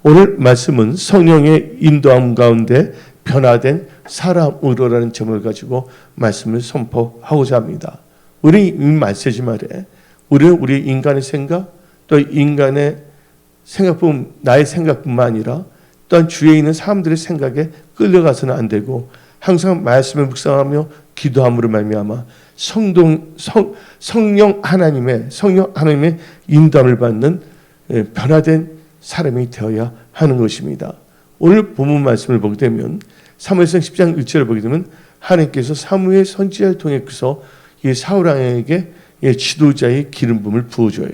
오늘 말씀은 성령의 인도함 가운데 변화된 사람으로라는 점을 가지고 말씀을 선포하고자 합니다. 우리 이 메시지 말에 우리는 우리 인간의 생각, 또 인간의 생각뿐 나의 생각뿐만 아니라 또한 주위에 있는 사람들의 생각에 끌려가서는 안 되고 항상 말씀을 묵상하며 기도함으로 말미암아 성령 하나님의 인도함을 받는 변화된 사람이 되어야 하는 것입니다. 오늘 본문 말씀을 보게 되면 사무엘상 10장 1절을 보게 되면 하나님께서 사무엘 선지자를 통해서 이 사울 왕에게 지도자의 기름 부음을 부어줘요.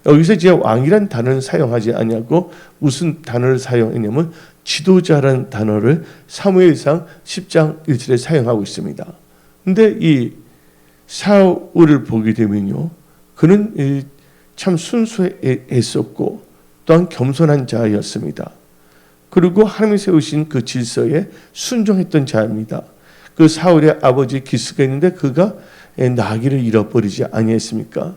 여기서 이제 왕이란 단어는 사용하지 아니하고 무슨 단어를 사용했냐면 지도자라는 단어를 사무엘상 10장 1절에 사용하고 있습니다. 근데 이 사울을 보게 되면요, 그는 참 순수했었고 또한 겸손한 자였습니다. 그리고 하나님이 세우신 그 질서에 순종했던 자입니다. 그 사울의 아버지 기스가 있는데 그가 나귀를 잃어버리지 아니했습니까?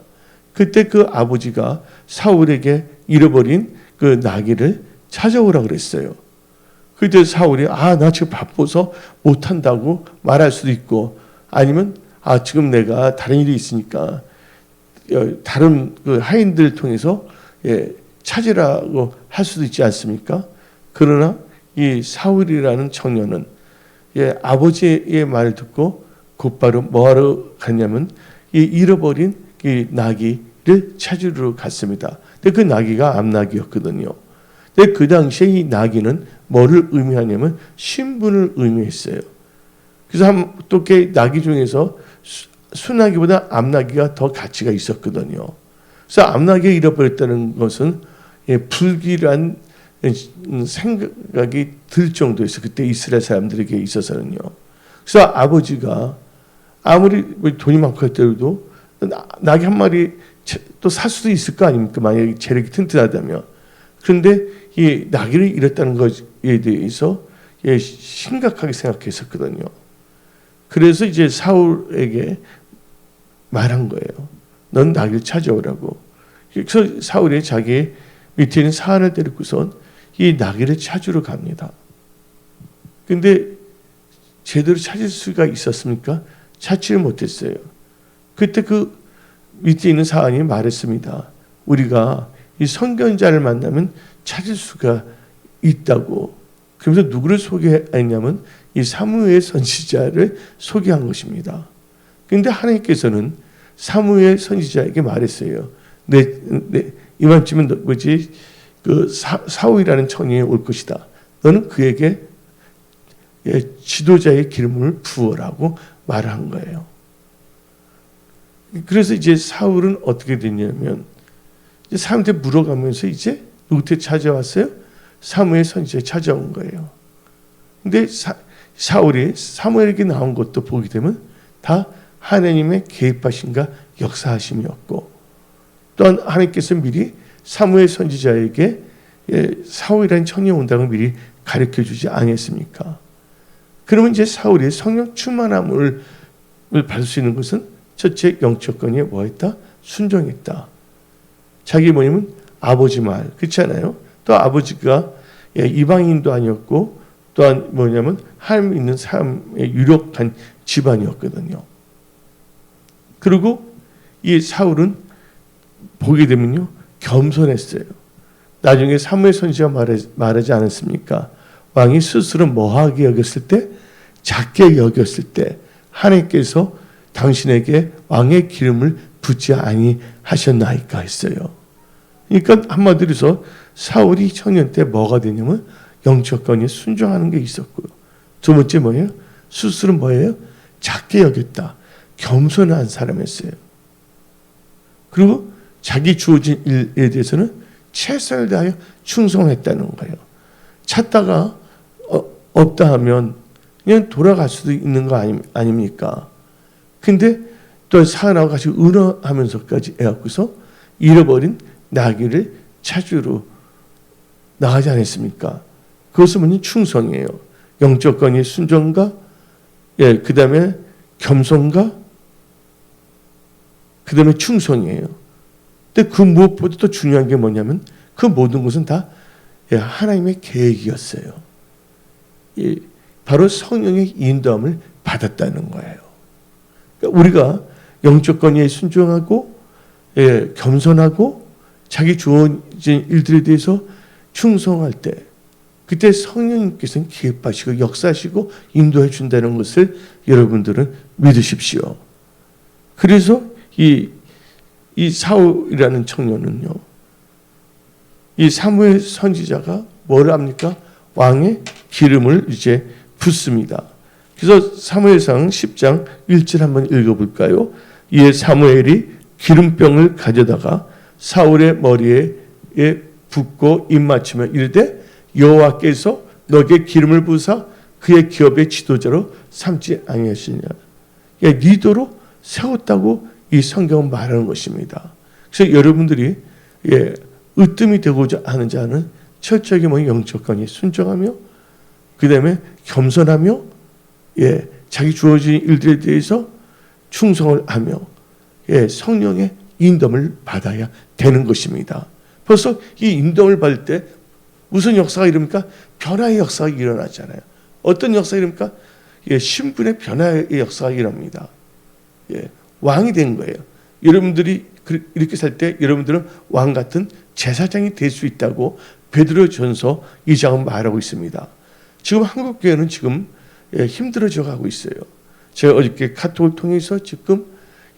그때 그 아버지가 사울에게 잃어버린 그 나귀를 찾아오라 그랬어요. 그때 사울이 나 지금 바빠서 못한다고 말할 수도 있고, 아니면 지금 내가 다른 일이 있으니까 다른 그 하인들 통해서 찾으라고 할 수도 있지 않습니까? 그러나 이 사울이라는 청년은 아버지의 말을 듣고 곧바로 뭐하러 갔냐면 이 잃어버린 이 나귀를 찾으러 갔습니다. 근데 그 나귀가 암나귀였거든요. 근데 그 당시에 이 나귀는 뭐를 의미하냐면 신분을 의미했어요. 그래서 또 나귀 중에서 수나귀보다 암나귀가 더 가치가 있었거든요. 그래서 암나귀가 잃어버렸다는 것은 불길한 생각이 들 정도였어요. 그때 이스라엘 사람들에게 있어서는요. 그래서 아버지가 아무리 돈이 많고 했더라도 나귀 한 마리 또 살 수도 있을 거 아닙니까? 만약에 재력이 튼튼하다면. 그런데 이 나귀를 잃었다는 것에 대해서 심각하게 생각했었거든요. 그래서 이제 사울에게 말한 거예요. 넌 나귀를 찾아오라고. 그래서 사울이 자기 밑에 있는 사안을 데리고선 이 나귀를 찾으러 갑니다. 근데 제대로 찾을 수가 있었습니까? 찾지를 못했어요. 그때 그 밑에 있는 사안이 말했습니다. 우리가 이 선견자를 만나면 찾을 수가 있다고. 그러면서 누구를 소개했냐면 이 사무엘 선지자를 소개한 것입니다. 그런데 하나님께서는 사무엘 선지자에게 말했어요. 이만쯤은 뭐지? 그 사울이라는 청년이 올 것이다. 너는 그에게 지도자의 기름을 부어라고 말한 거예요. 그래서 이제 사울은 어떻게 됐냐면 이제 사람한테 물어가면서 이제 누구한테 찾아왔어요? 사무엘 선지자에 찾아온 거예요. 근데 사울이 사무엘에게 나온 것도 보게 되면 다 하나님의 개입하심과 역사하심이었고, 또한 하나님께서 미리 사무엘 선지자에게 사울이라는 청년이 온다고 미리 가르쳐주지 않았습니까? 그러면 이제 사울이 성령 충만함을 받을 수 있는 것은 첫째 영적 건에 뭐했다? 순종했다. 자기 뭐냐면 아버지 말, 그렇잖아요. 또 아버지가 이방인도 아니었고 또한 뭐냐면 하나님 있는 사람의 유력한 집안이었거든요. 그리고 이 사울은 보게 되면요, 겸손했어요. 나중에 사무엘 선지자가 말하지 않았습니까? 왕이 스스로 뭐하게 여겼을 때, 작게 여겼을 때 하나님께서 당신에게 왕의 기름을 붓지 아니하셨나이까 했어요. 그러니까 한마디로 해서 사울이 청년 때 뭐가 되냐면 영적 건에 순종하는 게 있었고요. 두 번째 뭐예요? 스스로 뭐예요? 작게 여겼다. 겸손한 사람이었어요. 그리고 자기 주어진 일에 대해서는 최선을 다하여 충성했다는 거예요. 찾다가 없다 하면 그냥 돌아갈 수도 있는 거 아닙니까? 근데 또 사안하고 같이 의논하면서까지 해갖고서 잃어버린 나귀를 찾으러 나가지 않았습니까? 그것은 뭐냐? 충성이에요. 영적 건의 순종과 그 다음에 겸손과 그 다음에 충성이에요. 근데 그 무엇보다 또 중요한 게 뭐냐면 그 모든 것은 다 예, 하나님의 계획이었어요. 예, 바로 성령의 인도함을 받았다는 거예요. 그러니까 우리가 영적 권위에 순종하고 예, 겸손하고 자기 주어진 일들에 대해서 충성할 때 그때 성령님께서는 기획하시고 역사하시고 인도해 준다는 것을 여러분들은 믿으십시오. 그래서 이 사울이라는 청년은요, 이 사무엘 선지자가 뭘 합니까? 왕의 기름을 이제 붓습니다. 그래서 사무엘상 10장 1절 한번 읽어볼까요? 이에 사무엘이 기름병을 가져다가 사울의 머리에 붓고 입맞추며 이르되 여호와께서 너에게 기름을 부으사 그의 기업의 지도자로 삼지 아니하시냐. 리더로 세웠다고 이 성경은 말하는 것입니다. 그래서 여러분들이 으뜸이 되고자 하는 자는 철저하게 영적 권위에 순종하며 그 다음에 겸손하며 자기 주어진 일들에 대해서 충성을 하며 성령의 인도를 받아야 되는 것입니다. 벌써 이 인도를 받을 때 무슨 역사가 일어납니까? 변화의 역사가 일어나잖아요. 어떤 역사가 일어납니까? 신분의 변화의 역사가 일어납니다. 왕이 된 거예요. 여러분들이 이렇게 살 때 여러분들은 왕 같은 제사장이 될 수 있다고 베드로전서 2장은 말하고 있습니다. 지금 한국 교회는 지금 힘들어져 가고 있어요. 제가 어저께 카톡을 통해서 지금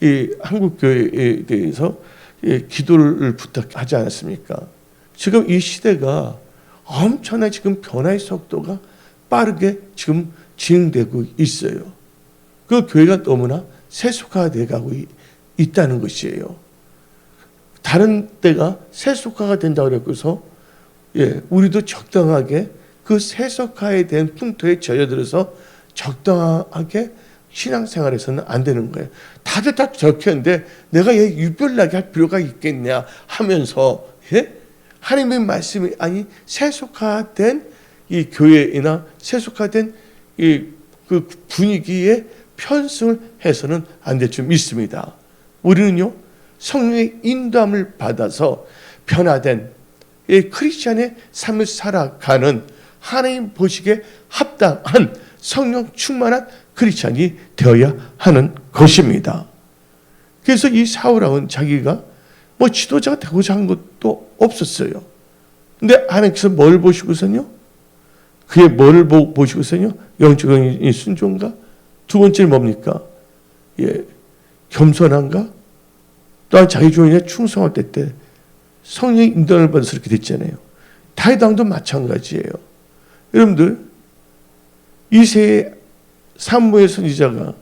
이 한국 교회에 대해서 기도를 부탁하지 않았습니까? 지금 이 시대가 엄청나게 지금 변화의 속도가 빠르게 지금 진행되고 있어요. 그 교회가 너무나 세속화되어 가고 있다는 것이에요. 다른 때가 세속화가 된다고 그래서 우리도 적당하게 그 세속화에 대한 풍토에 젖어들어서 적당하게 신앙생활에서는 안 되는 거예요. 다들 다 저렇게 하는데 내가 유별나게 할 필요가 있겠냐 하면서 하나님의 말씀이 아니 세속화된 이 교회이나 세속화된 그 분위기에 편승을 해서는 안 될 줄 믿습니다. 우리는요 성령의 인도함을 받아서 변화된 크리스찬의 삶을 살아가는 하나님 보시기에 합당한 성령 충만한 크리스찬이 되어야 하는 것입니다. 그래서 이 사울왕은 자기가 지도자가 되고자 한 것도 없었어요. 근데 하나님께서 뭘 보시고서요? 그의 뭘 보시고서요? 영적인 순종과 두 번째는 뭡니까? 겸손한가? 또한 자기 주인에 충성할 때 성령의 인도를 받아서 그렇게 됐잖아요. 다윗 왕도 마찬가지예요. 여러분들 이새의 사무엘 선지자가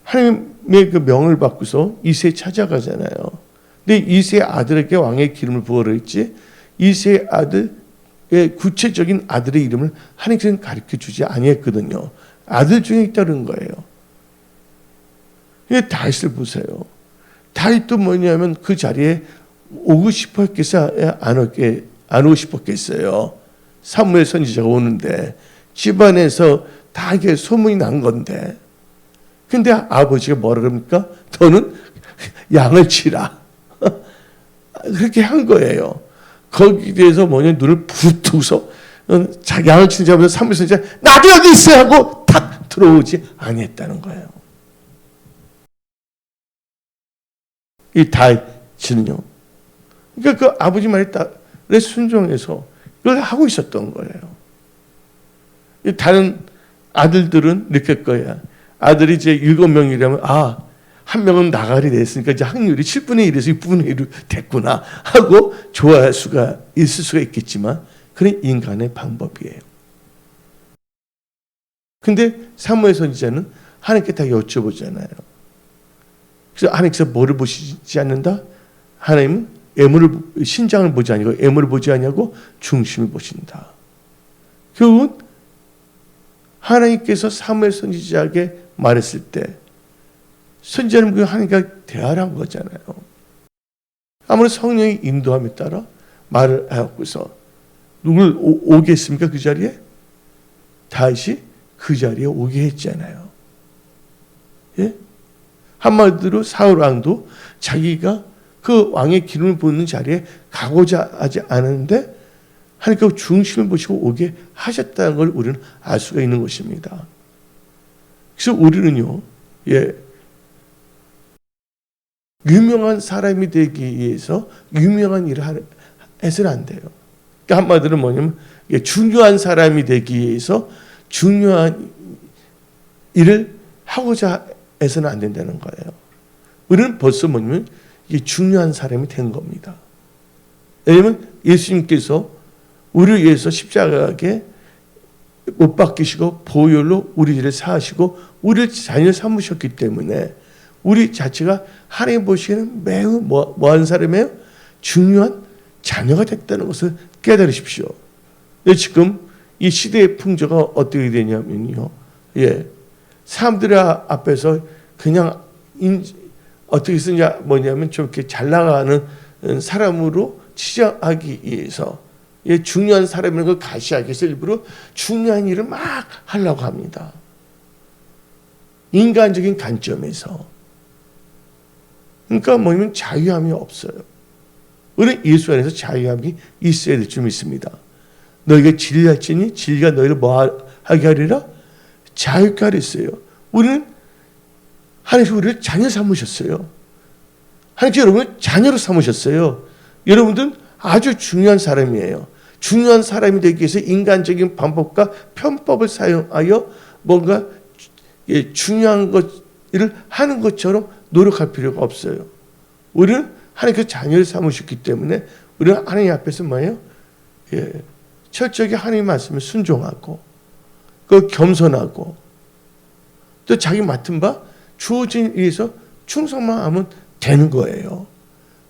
하나님의 그 명을 받고서 이새에 찾아가잖아요. 근데 이새의 아들에게 왕의 기름을 부어라 했지 이새의 아들의 구체적인 아들의 이름을 하나님께서는 가르쳐 주지 아니했거든요. 아들 중에 있다는 거예요. 다윗을 보세요. 다윗도 뭐냐면 그 자리에 오고 싶었겠어요? 안 오고 싶었겠어요? 사무엘 선지자가 오는데 집안에서 다 이게 소문이 난 건데 근데 아버지가 뭐라 그럽니까? 너는 양을 치라. 그렇게 한 거예요. 거기에 대해서 눈을 부르트고서 자기 양을 치는 자보다 사무엘 선지자 나도 여기 있어야 하고 탁 들어오지 아니했다는 거예요. 이 다윗은요. 그러니까 그 아버지 말에 따라 순종해서 이걸 하고 있었던 거예요. 다른 아들들은 이렇게 할 거야. 아들이 이제 7명이라면 한 명은 나가리 됐으니까 이제 확률이 7분의 1에서 6분의 1로 됐구나 하고 좋아할 수가 있을 수가 있겠지만 그런 인간의 방법이에요. 근데 사무엘 선지자는 하나님께 다 여쭤보잖아요. 그래서 하나님께서 뭐를 보시지 않는다? 하나님은 신장을 보지 아니고 애물을 보지 아니하고 중심을 보신다. 결국은 하나님께서 사무엘 선지자에게 말했을 때 선지자는 그 하나님과 대화를 거잖아요. 아무리 성령의 인도함에 따라 말을 하고서 누굴 오게 했습니까? 그 자리에? 다윗이 그 자리에 오게 했잖아요. 예? 한마디로 사울 왕도 자기가 그 왕의 기름을 붓는 자리에 가고자 하지 않았는데 하나님께서 중심을 보시고 오게 하셨다는 걸 우리는 알 수가 있는 것입니다. 그래서 우리는요, 유명한 사람이 되기 위해서 유명한 일을 해서는 안 돼요. 그러니까 한마디로 뭐냐면 중요한 사람이 되기 위해서 중요한 일을 하고자 해서는 안 된다는 거예요. 우리는 벌써 뭐냐면 이게 중요한 사람이 된 겁니다. 왜냐하면 예수님께서 우리를 위해서 십자가에 못 박히시고 보혈로 우리 죄를 사하시고 우리를 자녀 삼으셨기 때문에 우리 자체가 하나님 보시기에는 매우 뭐한 사람이에요? 중요한 자녀가 됐다는 것을 깨달으십시오. 지금 이 시대의 풍조가 어떻게 되냐면요, 사람들 앞에서 그냥 어떻게 쓰냐 뭐냐면 좀 이렇게 잘 나가는 사람으로 치장하기 위해서 중요한 사람이라는 걸 가시하기 위해서 일부러 중요한 일을 막 하려고 합니다. 인간적인 관점에서. 그러니까 뭐냐면 자유함이 없어요. 우리는 예수 안에서 자유함이 있어야 될 줄 믿습니다. 너희가 진리할지니 진리가 너희를 뭐하게 하리라? 자유케 하랬어요. 우리는 하나님께서 우리를 자녀 삼으셨어요. 하나님께서 여러분을 자녀로 삼으셨어요. 여러분들은 아주 중요한 사람이에요. 중요한 사람이 되기 위해서 인간적인 방법과 편법을 사용하여 뭔가 중요한 것을 하는 것처럼 노력할 필요가 없어요. 우리는 하나님께서 자녀를 삼으셨기 때문에 우리는 하나님 앞에서 뭐예요? 철저하게 하나님 말씀에 순종하고 그 겸손하고 또 자기 맡은 바 주어진 일에서 충성만 하면 되는 거예요.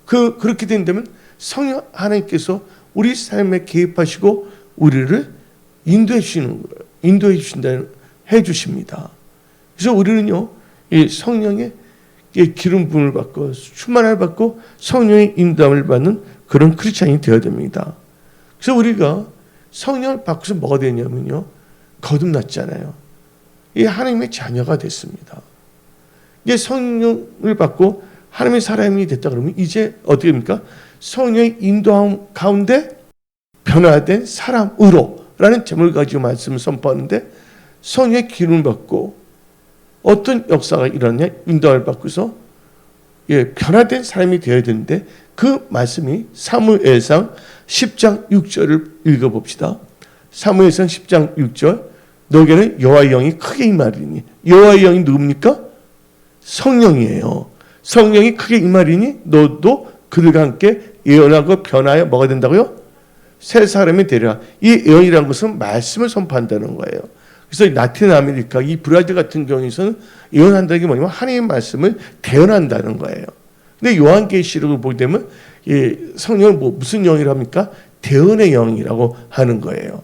그렇게 된다면 성령 하나님께서 우리 삶에 개입하시고 우리를 인도해 주신다, 해 주십니다. 그래서 우리는요, 이 성령의 기름 부음을 받고 충만을 받고 성령의 인도함을 받는 그런 크리스찬이 되어야 됩니다. 그래서 우리가 성령을 받고서 뭐가 되냐면요, 거듭났잖아요. 이 하나님의 자녀가 됐습니다. 이제 성령을 받고 하나님의 사람이 됐다 그러면 이제 어떻게 됩니까? 성령의 인도함 가운데 변화된 사람으로 라는 제목을 가지고 말씀을 선포하는데 성령의 기름을 받고 어떤 역사가 일어나냐? 인도함을 받고서 변화된 사람이 되어야 되는데 그 말씀이 사무엘상 10장 6절을 읽어봅시다. 사무엘상 10장 6절 너에게는 여호와의 영이 크게 임하리니 여호와의 영이 누굽니까? 성령이에요. 성령이 크게 임하리니 너도 그들과 함께 예언하고 변화하여 뭐가 된다고요? 새 사람이 되리라. 이 예언이라는 것은 말씀을 선포한다는 거예요. 그래서 라틴 아메리카, 이 브라질 같은 경우에서는 예언한다는 게 뭐냐면 하나님의 말씀을 대언한다는 거예요. 근데 요한계시록을 보게 되면 성령을 무슨 영이라고 합니까? 대언의 영이라고 하는 거예요.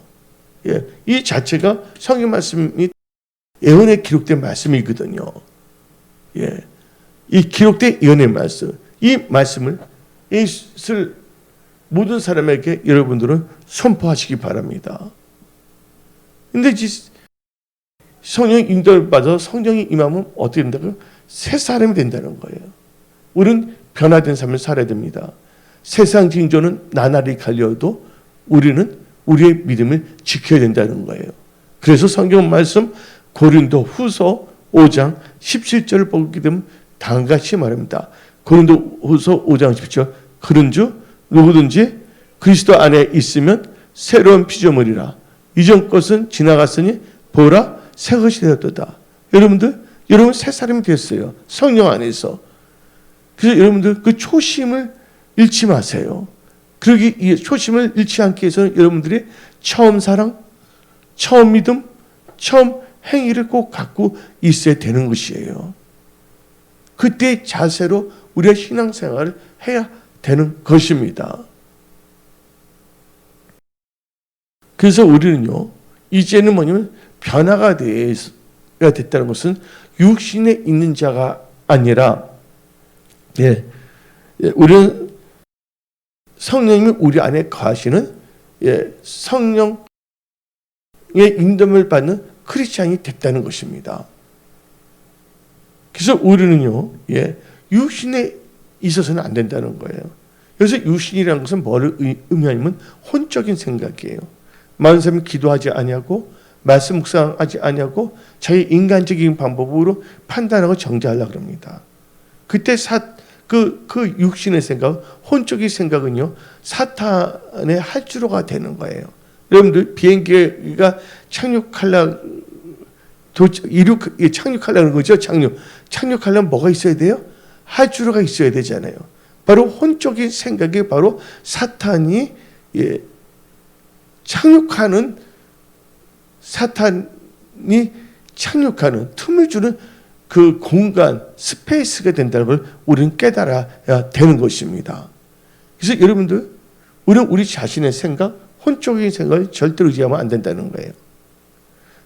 이 자체가 성경 말씀이 예언에 기록된 말씀이거든요. 이 기록된 예언의 말씀, 이 말씀을 모든 사람에게 여러분들은 선포하시기 바랍니다. 근데 성령 인도를 받아서 성령이 임하면 어떻게 된다고요? 새 사람이 된다는 거예요. 우리는 변화된 삶을 살아야 됩니다. 세상 징조는 나날이 갈려도 우리는 우리의 믿음을 지켜야 된다는 거예요. 그래서 성경 말씀 고린도 후서 5장 17절을 보게 되면 다음과 같이 말합니다. 고린도 후서 5장 17절 그런즉 누구든지 그리스도 안에 있으면 새로운 피조물이라 이전 것은 지나갔으니 보라 새 것이 되었도다. 여러분 새 사람이 됐어요. 성령 안에서. 그래서 여러분들 그 초심을 잃지 마세요. 그러기 초심을 잃지 않기 위해서는 여러분들이 처음 사랑, 처음 믿음, 처음 행위를 꼭 갖고 있어야 되는 것이에요. 그때 자세로 우리가 신앙생활을 해야 되는 것입니다. 그래서 우리는요, 이제는 뭐냐면 변화가 됐다는 것은 육신에 있는 자가 아니라, 우리는 성령님이 우리 안에 거하시는 성령의 인도를 받는 크리스찬이 됐다는 것입니다. 그래서 우리는요, 육신에 있어서는 안 된다는 거예요. 그래서 육신이라는 것은 뭐를 의미하냐면 혼적인 생각이에요. 많은 사람이 기도하지 아니하고 말씀 묵상하지 아니하고 자기 인간적인 방법으로 판단하고 정죄하려고 합니다. 그때 그 육신의 생각, 혼적인 생각은요, 사탄의 할주로가 되는 거예요. 여러분들 비행기가 착륙하려는 거죠. 착륙하려면 뭐가 있어야 돼요? 할주로가 있어야 되잖아요. 바로 혼적인 생각이 바로 사탄이 착륙하는 틈을 주는 그 공간, 스페이스가 된다는 걸 우리는 깨달아야 되는 것입니다. 그래서 여러분들, 우리는 우리 자신의 생각, 혼적인 생각을 절대로 의지하면 안 된다는 거예요.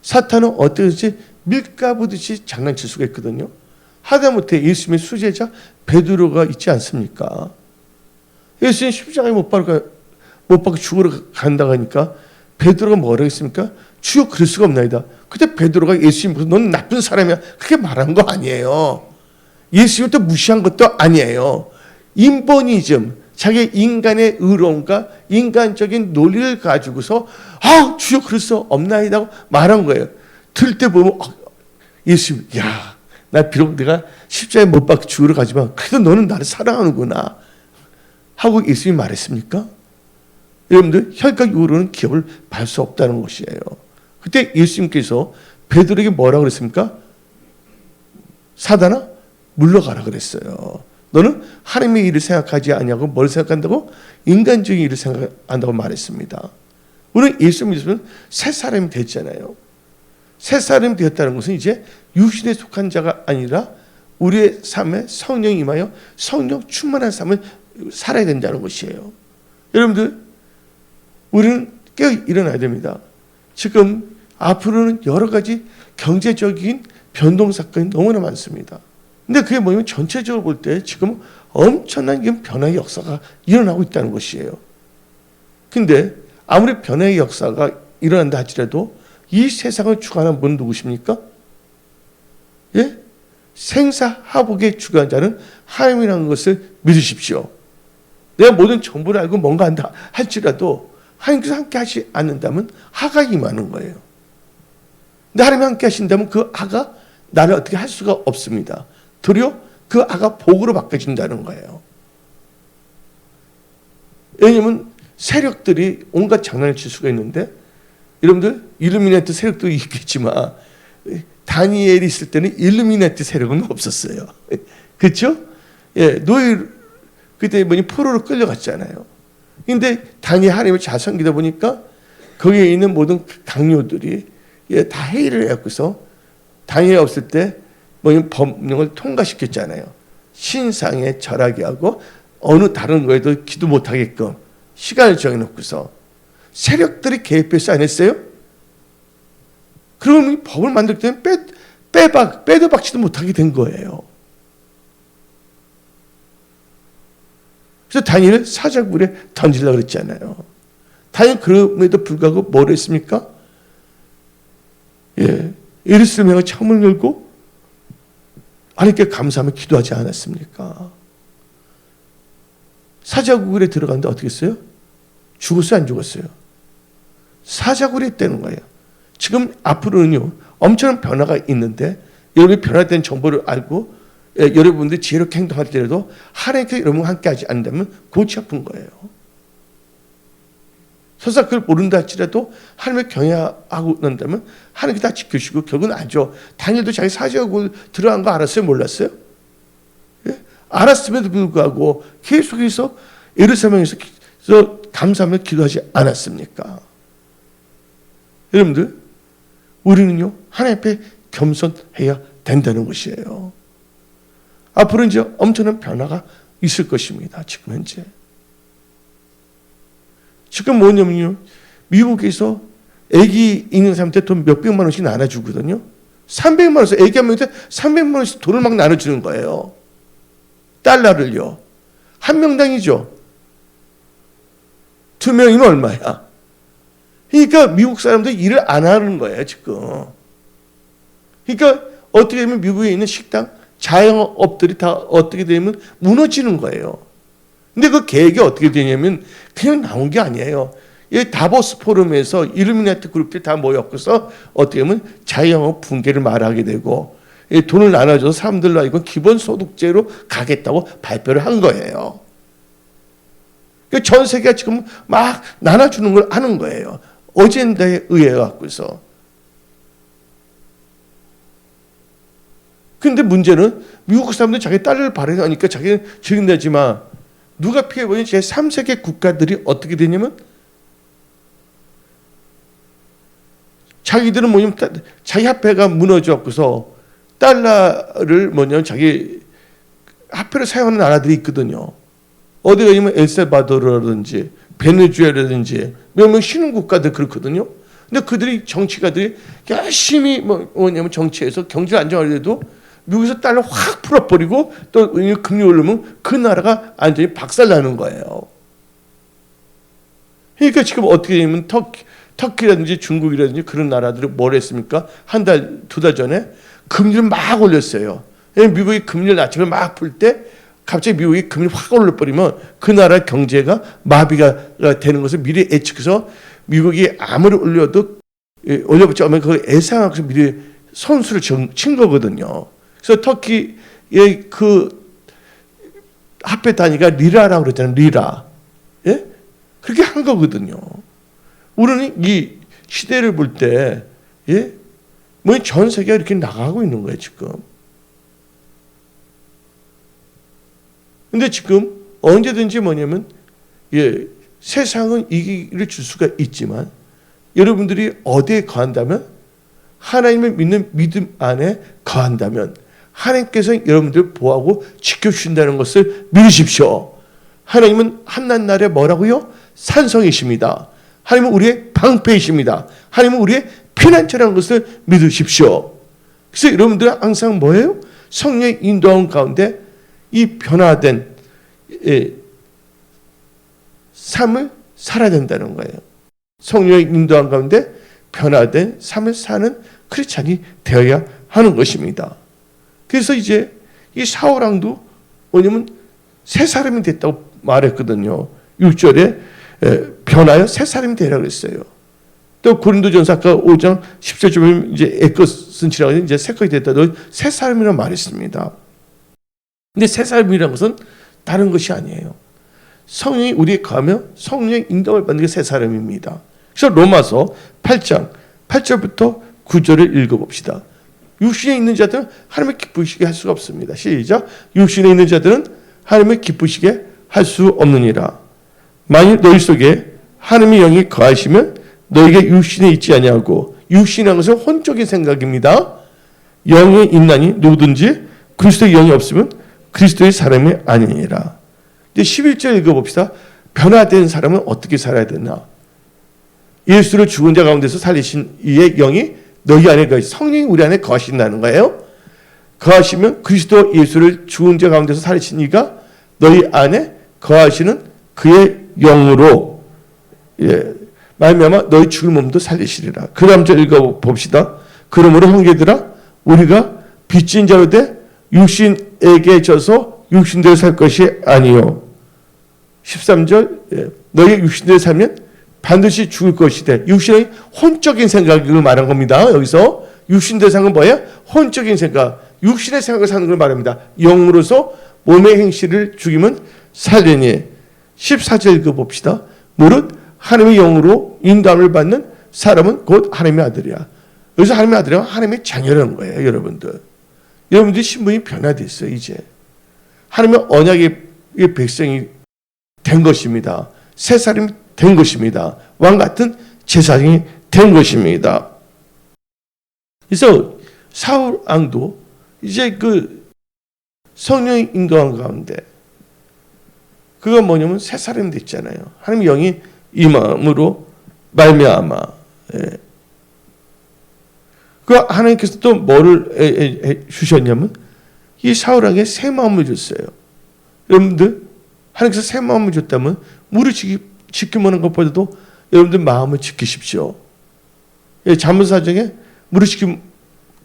사탄은 어떻게든지 밀가부듯이 장난칠 수가 있거든요. 하다못해 예수님의 수제자 베드로가 있지 않습니까? 예수님 십자가에 못 박고 죽으러 간다고 하니까 베드로가 뭐라고 했습니까? 주여 그럴 수가 없나이다. 그때 베드로가 예수님 보고 넌 나쁜 사람이야 그렇게 말한 거 아니에요. 예수님을 또 무시한 것도 아니에요. 인본이즘, 자기 인간의 의로움과 인간적인 논리를 가지고서 주여 그럴 수 없나이다 말한 거예요. 들을 때 보면 예수님, 야, 나 비록 내가 십자가에 못 박혀 죽으러 가지만 그래도 너는 나를 사랑하는구나 하고 예수님이 말했습니까? 여러분들 혈과 육으로는 기업을 발 수 없다는 것이에요. 그때 예수님께서 베드로에게 뭐라고 그랬습니까? 사단아 물러가라 그랬어요. 너는 하나님의 일을 생각하지 아니하고 뭘 생각한다고? 인간적인 일을 생각한다고 말했습니다. 우리는 예수 믿으면 새 사람이 됐잖아요. 새 사람이 되었다는 것은 이제 육신에 속한 자가 아니라 우리의 삶에 성령이 임하여 성령 충만한 삶을 살아야 된다는 것이에요. 여러분들, 우리는 깨어 일어나야 됩니다. 지금 앞으로는 여러 가지 경제적인 변동 사건이 너무나 많습니다. 근데 그게 뭐냐면 전체적으로 볼 때 지금 엄청난 변화의 역사가 일어나고 있다는 것이에요. 근데 아무리 변화의 역사가 일어난다 할지라도 이 세상을 주관하는 분은 누구십니까? 예? 생사하복의 주관한 자는 하나님이라는 것을 믿으십시오. 내가 모든 정보를 알고 뭔가 한다 할지라도 하나님께서 함께 하지 않는다면 하가 임하는 거예요. 근데 하나님이 함께 하신다면 그 하가 나를 어떻게 할 수가 없습니다. 도리어 그 하가 복으로 바뀌어진다는 거예요. 왜냐하면 세력들이 온갖 장난을 칠 수가 있는데 여러분들 일루미나티 세력도 있겠지만 다니엘이 있을 때는 일루미나티 세력은 없었어요. 그렇죠? 예, 그때 포로로 끌려갔잖아요. 근데 다니엘 하나님의 자손이다 보니까 거기에 있는 모든 강요들이 다 회의를 해갖고서 다니엘 없을 때 법령을 통과시켰잖아요. 신상에 절하게 하고 어느 다른 거에도 기도 못하게끔 시간을 정해놓고서 세력들이 개입해서 안 했어요? 그러면 법을 만들 때는 빼도 박지도 못하게 된 거예요. 그래서 다니엘을 사자굴에 던지려고 그랬잖아요. 다니엘 그럼에도 불구하고 뭘 했습니까? 예루살렘에 창문을 열고 하나님께 감사하며 기도하지 않았습니까? 사자굴에 들어갔는데 어떻게 했어요? 죽었어요? 안 죽었어요? 사자굴에 있다는 거예요. 지금 앞으로는요 엄청난 변화가 있는데 여러분이 변화된 정보를 알고 여러분들이 지혜롭게 행동할 때라도 하나님께 여러분과 함께 하지 않는다면 골치 아픈 거예요. 설사 그걸 모른다 할지라도 하나님을 경외하고 난다면 하나님께 다 지켜주시고 결국은 알죠. 다니엘도 자기 사자굴 들어간 거 알았어요? 몰랐어요? 예? 알았음에도 불구하고 계속해서 예루살렘에서 감사하며 기도하지 않았습니까? 여러분들, 우리는요 하나님 앞에 겸손해야 된다는 것이에요. 앞으로 이제 엄청난 변화가 있을 것입니다. 지금 현재. 지금 뭐냐면요, 미국에서 아기 있는 사람한테 돈 몇백만 원씩 나눠주거든요. 300만 원에서 아기 한 명한테 300만 원씩 돈을 막 나눠주는 거예요. 달러를요. 한 명당이죠. 2명이면 얼마야? 그러니까 미국 사람들 일을 안 하는 거예요, 지금. 그러니까 어떻게 보면 미국에 있는 식당 자영업들이 다 어떻게 되면 무너지는 거예요. 근데 그 계획이 어떻게 되냐면 그냥 나온 게 아니에요. 이 다보스 포럼에서 일루미나티 그룹들이 다 모였고서 어떻게 보면 자영업 붕괴를 말하게 되고 돈을 나눠줘서 사람들로 하여금 기본소득제로 가겠다고 발표를 한 거예요. 전 세계가 지금 막 나눠주는 걸 하는 거예요. 어젠다에 의해 갖고서. 근데 문제는 미국 사람들은 자기 딸을 발행하니까 자기는 책임내지만 누가 피해보니 제3세계 국가들이 어떻게 되냐면 자기들은 뭐냐면 자기 화폐가 무너져갖고서 달러를 뭐냐면 자기 화폐를 사용하는 나라들이 있거든요. 어디 가냐면 엘살바도르라든지 베네수엘라든지 몇 명 쉬는 국가들 그렇거든요. 근데 그들이 정치가들이 열심히 뭐냐면 정치에서 경제 안정하려도 미국에서 달러 확 풀어버리고 또 금리 오르면 그 나라가 완전히 박살나는 거예요. 그러니까 지금 어떻게 되면 터키라든지 중국이라든지 그런 나라들이 뭘 했습니까? 한 달, 두 달 전에 금리를 막 올렸어요. 미국이 금리를 낮추면 막 풀 때 갑자기 미국이 금리를 확 올려버리면 그 나라 경제가 마비가 되는 것을 미리 예측해서 미국이 아무리 올려도 올려붙지 않으면 그걸 예상하고서 미리 선수를 친 거거든요. 그래서 터키의 그 화폐 단위가 리라라고 그랬잖아요. 리라. 예? 그렇게 한 거거든요. 우리는 이 시대를 볼 때, 예? 뭐 전 세계가 이렇게 나가고 있는 거예요, 지금. 근데 지금 언제든지 뭐냐면, 예, 세상은 이기를 줄 수가 있지만, 여러분들이 어디에 거한다면, 하나님을 믿는 믿음 안에 거한다면, 하나님께서 여러분들을 보호하고 지켜주신다는 것을 믿으십시오. 하나님은 한낱날에 뭐라고요? 산성이십니다. 하나님은 우리의 방패이십니다. 하나님은 우리의 피난처라는 것을 믿으십시오. 그래서 여러분들은 항상 뭐예요? 성령의 인도하는 가운데 이 변화된 삶을 살아야 된다는 거예요. 성령의 인도하는 가운데 변화된 삶을 사는 크리스찬이 되어야 하는 것입니다. 그래서 이제 이 사울왕도 뭐냐면 새 사람이 됐다고 말했거든요. 6절에 변하여 새 사람이 되라 그랬어요. 또 고린도전서 5장 10절 보면 이제 에코슨치라고 이제 새 것이 됐다도 새 사람이라고 말했습니다. 근데 새 사람이라는 것은 다른 것이 아니에요. 성령이 우리에 거하며 성령의 인도를 받는 게 새 사람입니다. 그래서 로마서 8장 8절부터 9절을 읽어봅시다. 육신에 있는 자들은 하나님을 기쁘시게 할 수가 없습니다. 시작. 육신에 있는 자들은 하나님을 기쁘시게 할 수 없느니라. 만일 너희 속에 하나님의 영이 거하시면 너희에게 육신에 있지 아니하고, 육신이라는 것은 혼적인 생각입니다. 영이 있나니 누구든지 그리스도의 영이 없으면 그리스도의 사람이 아니니라. 이제 11절 읽어봅시다. 변화된 사람은 어떻게 살아야 되나? 예수를 죽은 자 가운데서 살리신 이의 영이 너희 안에 성령이 우리 안에 거하신다는 거예요. 거하시면 그리스도 예수를 죽은 자 가운데서 살리신 이가 너희 안에 거하시는 그의 영으로 말미암아 너희 죽을 몸도 살리시리라. 그 다음 절 읽어봅시다. 그러므로 형제들아 우리가 빚진 자로 돼 육신에게 져서 육신대로 살 것이 아니요. 13절 너희 육신대로 살면 반드시 죽을 것이되, 육신의 혼적인 생각을 말한 겁니다. 여기서 육신대로 사는 건 뭐예요? 혼적인 생각, 육신의 생각을 사는 걸 말합니다. 영으로서 몸의 행실을 죽이면 살리니. 14절 읽어봅시다. 무릇 하나님의 영으로 인도함을 받는 사람은 곧 하나님의 아들이야. 여기서 하나님의 아들이란 하나님의 자녀라는 거예요. 여러분들이 신분이 변화됐어요. 이제 하나님의 언약의 백성이 된 것입니다. 새 사람이 된 것입니다. 왕 같은 제사장이 된 것입니다. 그래서 사울 왕도 이제 그 성령의 인도한 가운데 그건 뭐냐면 새 사람이 됐잖아요. 하나님의 영이 임함으로 말미암아. 그 하나님께서 또 뭐를 주셨냐면 이 사울에게 새 마음을 줬어요. 여러분들 하나님께서 새 마음을 줬다면 무릇 지키는 것보다도 여러분들 마음을 지키십시오. 잠언 4장에 무릇 지킬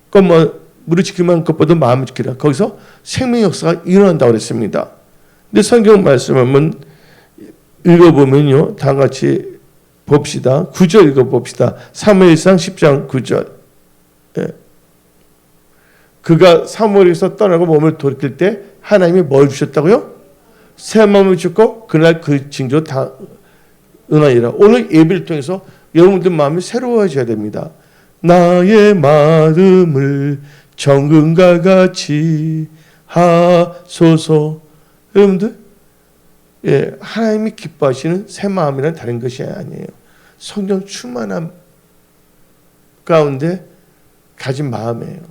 것만 물을 지키면 것보다 마음을 지키라. 거기서 생명의 역사가 일어난다고 그랬습니다. 근데 성경 말씀은 읽어보면요, 다 같이 봅시다. 9절 읽어봅시다. 사무엘상 10장 9절. 예. 그가 사무엘에서 떠나고 몸을 돌이킬 때 하나님이 뭘 주셨다고요? 새 마음을 주고 그날 그 징조 다 은하리라. 오늘 예배를 통해서 여러분들 마음이 새로워져야 됩니다. 나의 마음을 정금과 같이 하소서. 여러분들, 예, 하나님이 기뻐하시는 새 마음이란 다른 것이 아니에요. 성령 충만함 가운데 가진 마음이에요.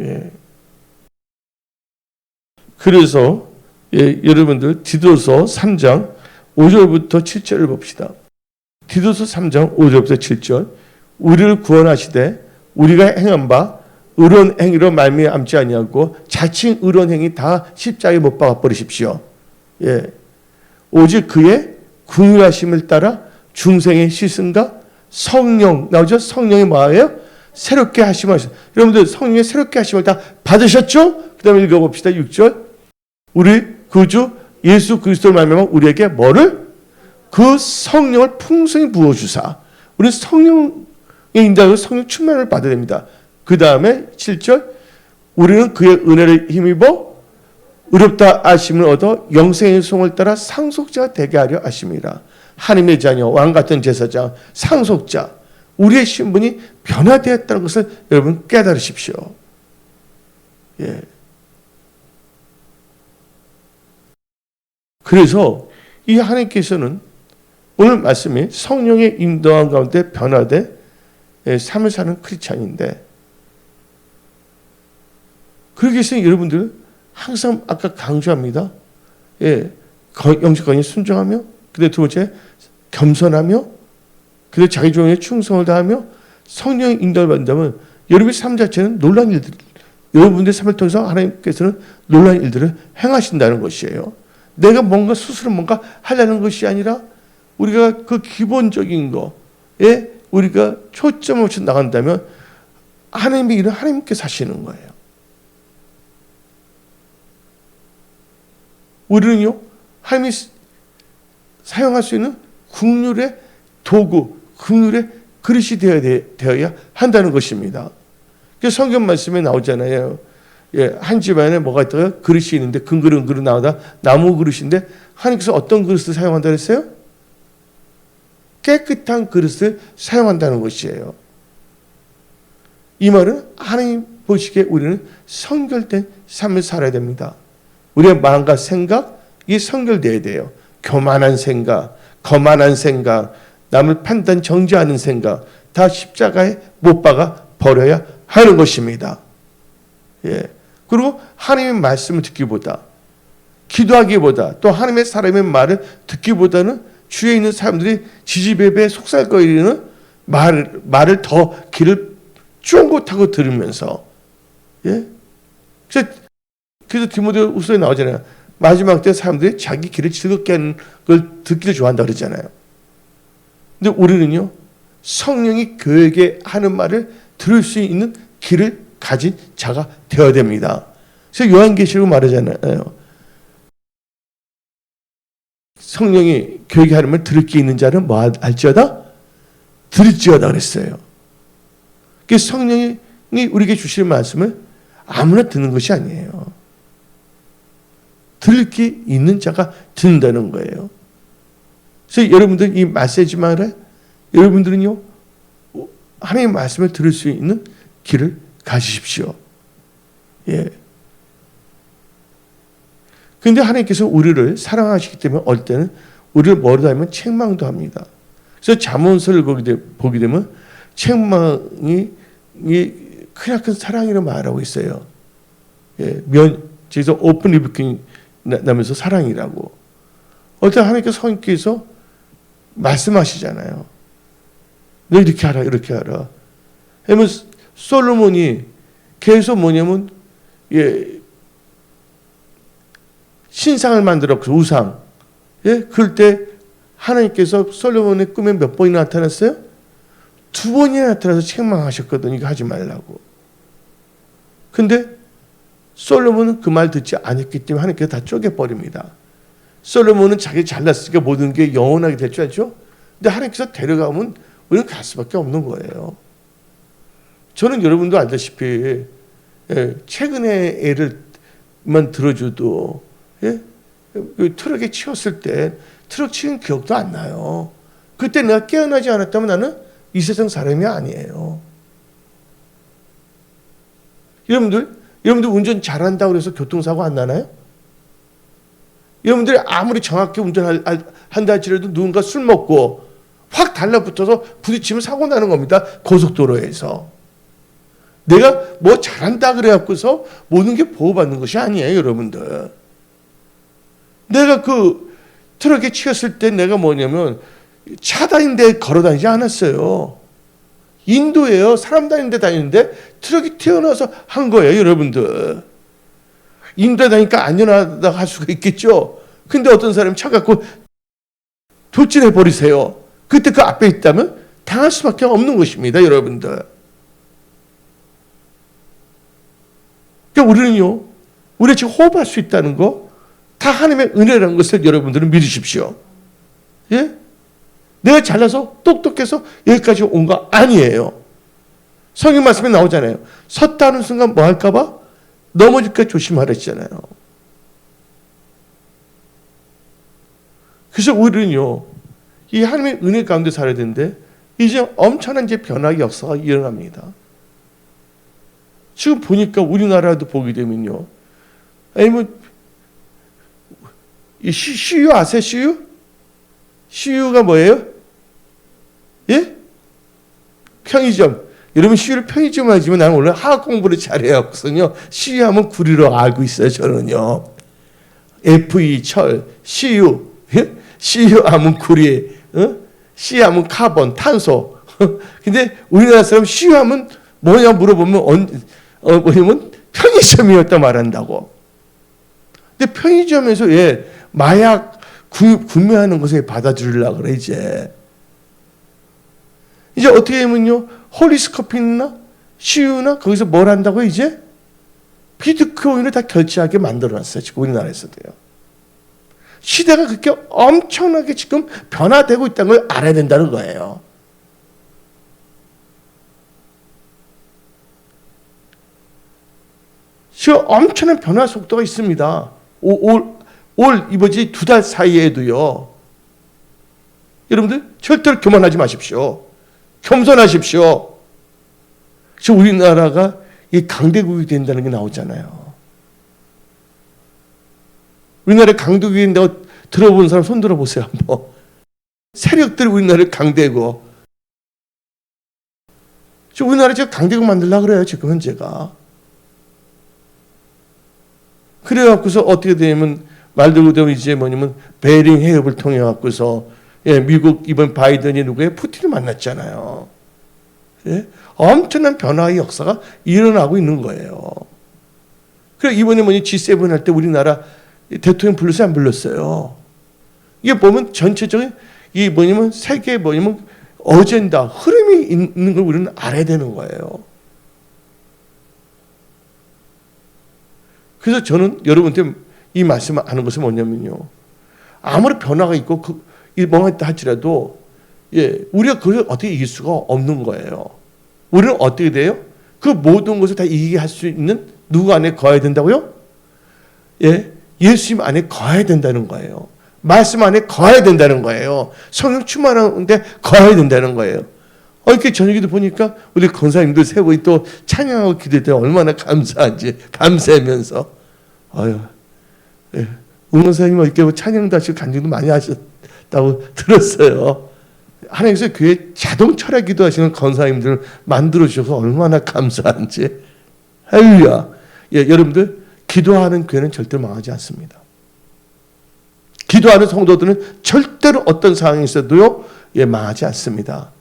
예. 그래서 여러분들 디도서 3장 5절부터 7절을 봅시다. 디도서 3장 5절부터 7절. 우리를 구원하시되 우리가 행한 바 의로운 행위로 말미암지 아니하고 자칭 의로운 행위 다 십자가에 못 박아 버리십시오. 예. 오직 그의 긍휼하심을 따라 중생의 시승과 성령 나오죠? 성령의 뭐예요? 새롭게 하심을 하셨어요. 여러분들 성령의 새롭게 하심을 다 받으셨죠? 그 다음에 읽어봅시다. 6절. 우리 구주 예수 그리스도를 말미암아 우리에게 뭐를? 그 성령을 풍성히 부어주사. 우리는 성령의 인도하여 성령 충만을 받아야 됩니다. 그 다음에 7절. 우리는 그의 은혜를 힘입어 의롭다 하심을 얻어 영생의 송을 따라 상속자가 되게 하려 하심이라. 하나님의 자녀, 왕 같은 제사장, 상속자. 우리의 신분이 변화되었다는 것을 여러분 깨달으십시오. 예. 그래서 이 하나님께서는 오늘 말씀이 성령의 인도함 가운데 변화된 삶을 사는 크리스찬인데, 그러기 위해서 여러분들 항상 아까 강조합니다. 예, 영적 관계에 순종하며, 근데 두 번째 겸손하며, 근데 자기 종에 충성을 다하며 성령의 인도를 받는다면 여러분의 삶 자체는 놀라운 일들, 여러분들의 삶을 통해서 하나님께서는 놀라운 일들을 행하신다는 것이에요. 내가 뭔가 스스로 뭔가 하려는 것이 아니라 우리가 그 기본적인 거에 우리가 초점을 맞춰 나간다면 하나님의 일은 하나님께서 하시는 거예요. 우리는요, 하나님이 사용할 수 있는 긍휼의 도구, 긍휼의 그릇이 되어야 한다는 것입니다. 성경 말씀에 나오잖아요. 예, 한 집안에 뭐가 있다가 그릇이 있는데 금그릇 나오다 나무 그릇인데 하나님께서 어떤 그릇을 사용한다고 했어요? 깨끗한 그릇을 사용한다는 것이에요. 이 말은 하나님 보시기에 우리는 성결된 삶을 살아야 됩니다. 우리의 마음과 생각이 성결되어야 돼요. 교만한 생각, 거만한 생각, 남을 판단 정죄하는 생각 다 십자가에 못 박아 버려야 하는 것입니다. 예. 그리고 하나님의 말씀을 듣기보다, 기도하기보다, 또 하나님의 사람의 말을 듣기보다는 주위에 있는 사람들이 지지배배 속살거리는 말을 더 귀를 쫑긋하고 들으면서, 예? 그래서 디모데후서에 나오잖아요. 마지막 때 사람들이 자기 귀를 즐겁게 하는 걸 듣기를 좋아한다 그러잖아요. 근데 우리는요, 성령이 교회에게 하는 말을 들을 수 있는 귀를 가진 자가 되어야 됩니다. 그래서 요한계시록 말하잖아요. 성령이 교회에게 하는 말 들을 게 있는 자는 뭐 할지어다? 들을지어다 그랬어요. 그래서 성령이 우리에게 주시는 말씀을 아무나 듣는 것이 아니에요. 들을 게 있는 자가 듣는다는 거예요. 그래서 여러분들 이 메시지만을 여러분들은요, 하나님의 말씀을 들을 수 있는 길을 가지십시오. 예. 그런데 하나님께서 우리를 사랑하시기 때문에 어떨 때는 우리를 뭐로 하면 책망도 합니다. 그래서 잠언서를 보게 되면 책망이 크나큰 사랑이라고 말하고 있어요. 예. 저기서 오픈 리뷰킹 나면서 사랑이라고. 어떨 때 하나님께서 성령께서 말씀하시잖아요. 너 이렇게 하라, 이렇게 하라. 그러면 솔로몬이 계속 뭐냐면, 예, 신상을 만들었고, 우상. 예, 그럴 때 하나님께서 솔로몬의 꿈에 몇 번이나 나타났어요? 두 번이나 나타나서 책망하셨거든요. 이거 하지 말라고. 근데 솔로몬은 그 말 듣지 않았기 때문에 하나님께서 다 쪼개버립니다. 솔로몬은 자기 잘났으니까 모든 게 영원하게 될 줄 알죠? 근데 하나님께서 데려가면 우리는 갈 수밖에 없는 거예요. 저는 여러분도 알다시피 최근에 애를만 들어줘도 트럭에 치였을 때 트럭 치는 기억도 안 나요. 그때 내가 깨어나지 않았다면 나는 이 세상 사람이 아니에요. 여러분들 운전 잘한다고 해서 교통사고 안 나나요? 여러분들이 아무리 정확히 운전한다 할지라도 누군가 술 먹고 확 달라붙어서 부딪히면 사고 나는 겁니다. 고속도로에서. 내가 뭐 잘한다 그래갖고서 모든 게 보호받는 것이 아니에요, 여러분들. 내가 그 트럭에 치였을 때 내가 뭐냐면 차 다니는 데 걸어 다니지 않았어요. 인도예요. 사람 다니는 데 다니는데 트럭이 튀어나와서 한 거예요, 여러분들. 인도에 다니까 안전하다고 할 수가 있겠죠. 근데 어떤 사람이 차 갖고 돌진해 버리세요. 그때 그 앞에 있다면 당할 수밖에 없는 것입니다, 여러분들. 그러니까 우리는요, 우리가 지금 호흡할 수 있다는 거 다 하나님의 은혜라는 것을 여러분들은 믿으십시오. 예? 내가 잘나서 똑똑해서 여기까지 온 거 아니에요. 성경 말씀에 나오잖아요. 섰다 하는 순간 뭐 할까 봐 넘어질까 조심하라 했잖아요. 그래서 우리는요, 이 하나님의 은혜 가운데 살아야 되는데 이제 엄청난 변화의 역사가 일어납니다. 지금 보니까 우리나라도 보게 되면요, 아니면 이 CU 아세요? CU? CU가 뭐예요? 예? 편의점. 여러분 CU를 편의점 하지만 나는 원래 화학 공부를 잘해갖고서요, CU 하면 구리로 알고 있어요, 저는요. FE 철, CU, 예? CU 하면 구리, C 하면 카본, 탄소. 근데 우리나라 사람 CU 하면 뭐냐 물어보면 뭐냐면 편의점이었다 말한다고. 근데 편의점에서 마약 구매하는 것에 받아들이려고 그래, 이제 어떻게 하면요, 홀리스 커피나 CU나 거기서 뭘 한다고 이제 비트코인을 다 결제하게 만들어놨어요, 지금 우리나라에서도요. 시대가 그렇게 엄청나게 지금 변화되고 있다는 걸 알아야 된다는 거예요. 지금 엄청난 변화 속도가 있습니다. 이번지 2달 사이에도요. 여러분들 절대로 교만하지 마십시오. 겸손하십시오. 지금 우리나라가 이 강대국이 된다는 게 나오잖아요. 우리나라 강대국이 된다고 들어본 사람 손 들어보세요, 한번. 세력들이 우리나라를 강대국. 지금 우리나라 지금 강대국 만들려고 그래요, 지금 현재가. 그래갖고서 어떻게 되면 말대로 되면 이제 뭐냐면 베링 해협을 통해 갖고서 미국 이번 바이든이 누구예요? 푸틴을 만났잖아요. 예? 엄청난 변화의 역사가 일어나고 있는 거예요. 그래 이번에 G7 할 때 우리나라 대통령 불렀어요, 안 불렀어요? 이게 보면 전체적인 이 뭐냐면 세계 뭐냐면 어젠다 흐름이 있는 걸 우리는 알아야 되는 거예요. 그래서 저는 여러분한테 이 말씀을 하는 것은 뭐냐면요, 아무리 변화가 있고 뭔가 있다 할지라도 우리가 그걸 어떻게 이길 수가 없는 거예요. 우리는 어떻게 돼요? 그 모든 것을 다 이기게 할 수 있는 누구 안에 거해야 된다고요? 예수님 안에 거해야 된다는 거예요. 말씀 안에 거해야 된다는 거예요. 성령 충만하는데 거해야 된다는 거예요. 이렇게 저녁에도 보니까 우리 권사님들 세 분이 또 찬양하고 기도할 때 얼마나 감사한지 밤새면서 응원사님은 이렇게 찬양도 하시고 간증도 많이 하셨다고 들었어요. 하나님께서 교회 자동 철학 기도하시는 권사님들을 만들어 주셔서 얼마나 감사한지. 할렐루야. 여러분들 기도하는 교회는 절대로 망하지 않습니다. 기도하는 성도들은 절대로 어떤 상황이 있어도요 망하지 않습니다.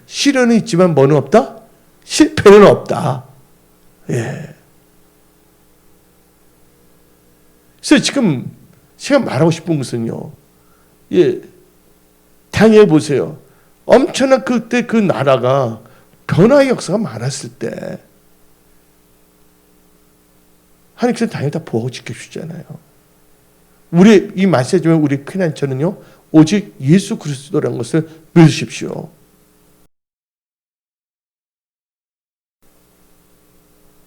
시련은 있지만 뭐는 없다? 실패는 없다. 그래서 지금 제가 말하고 싶은 것은요, 당해 보세요. 엄청난 그때 그 나라가 변화의 역사가 많았을 때 하나님께서 당연히 다 보호 지켜주잖아요. 우리 이 말씀이지만 우리 피난처는요 오직 예수 그리스도라는 것을 믿으십시오.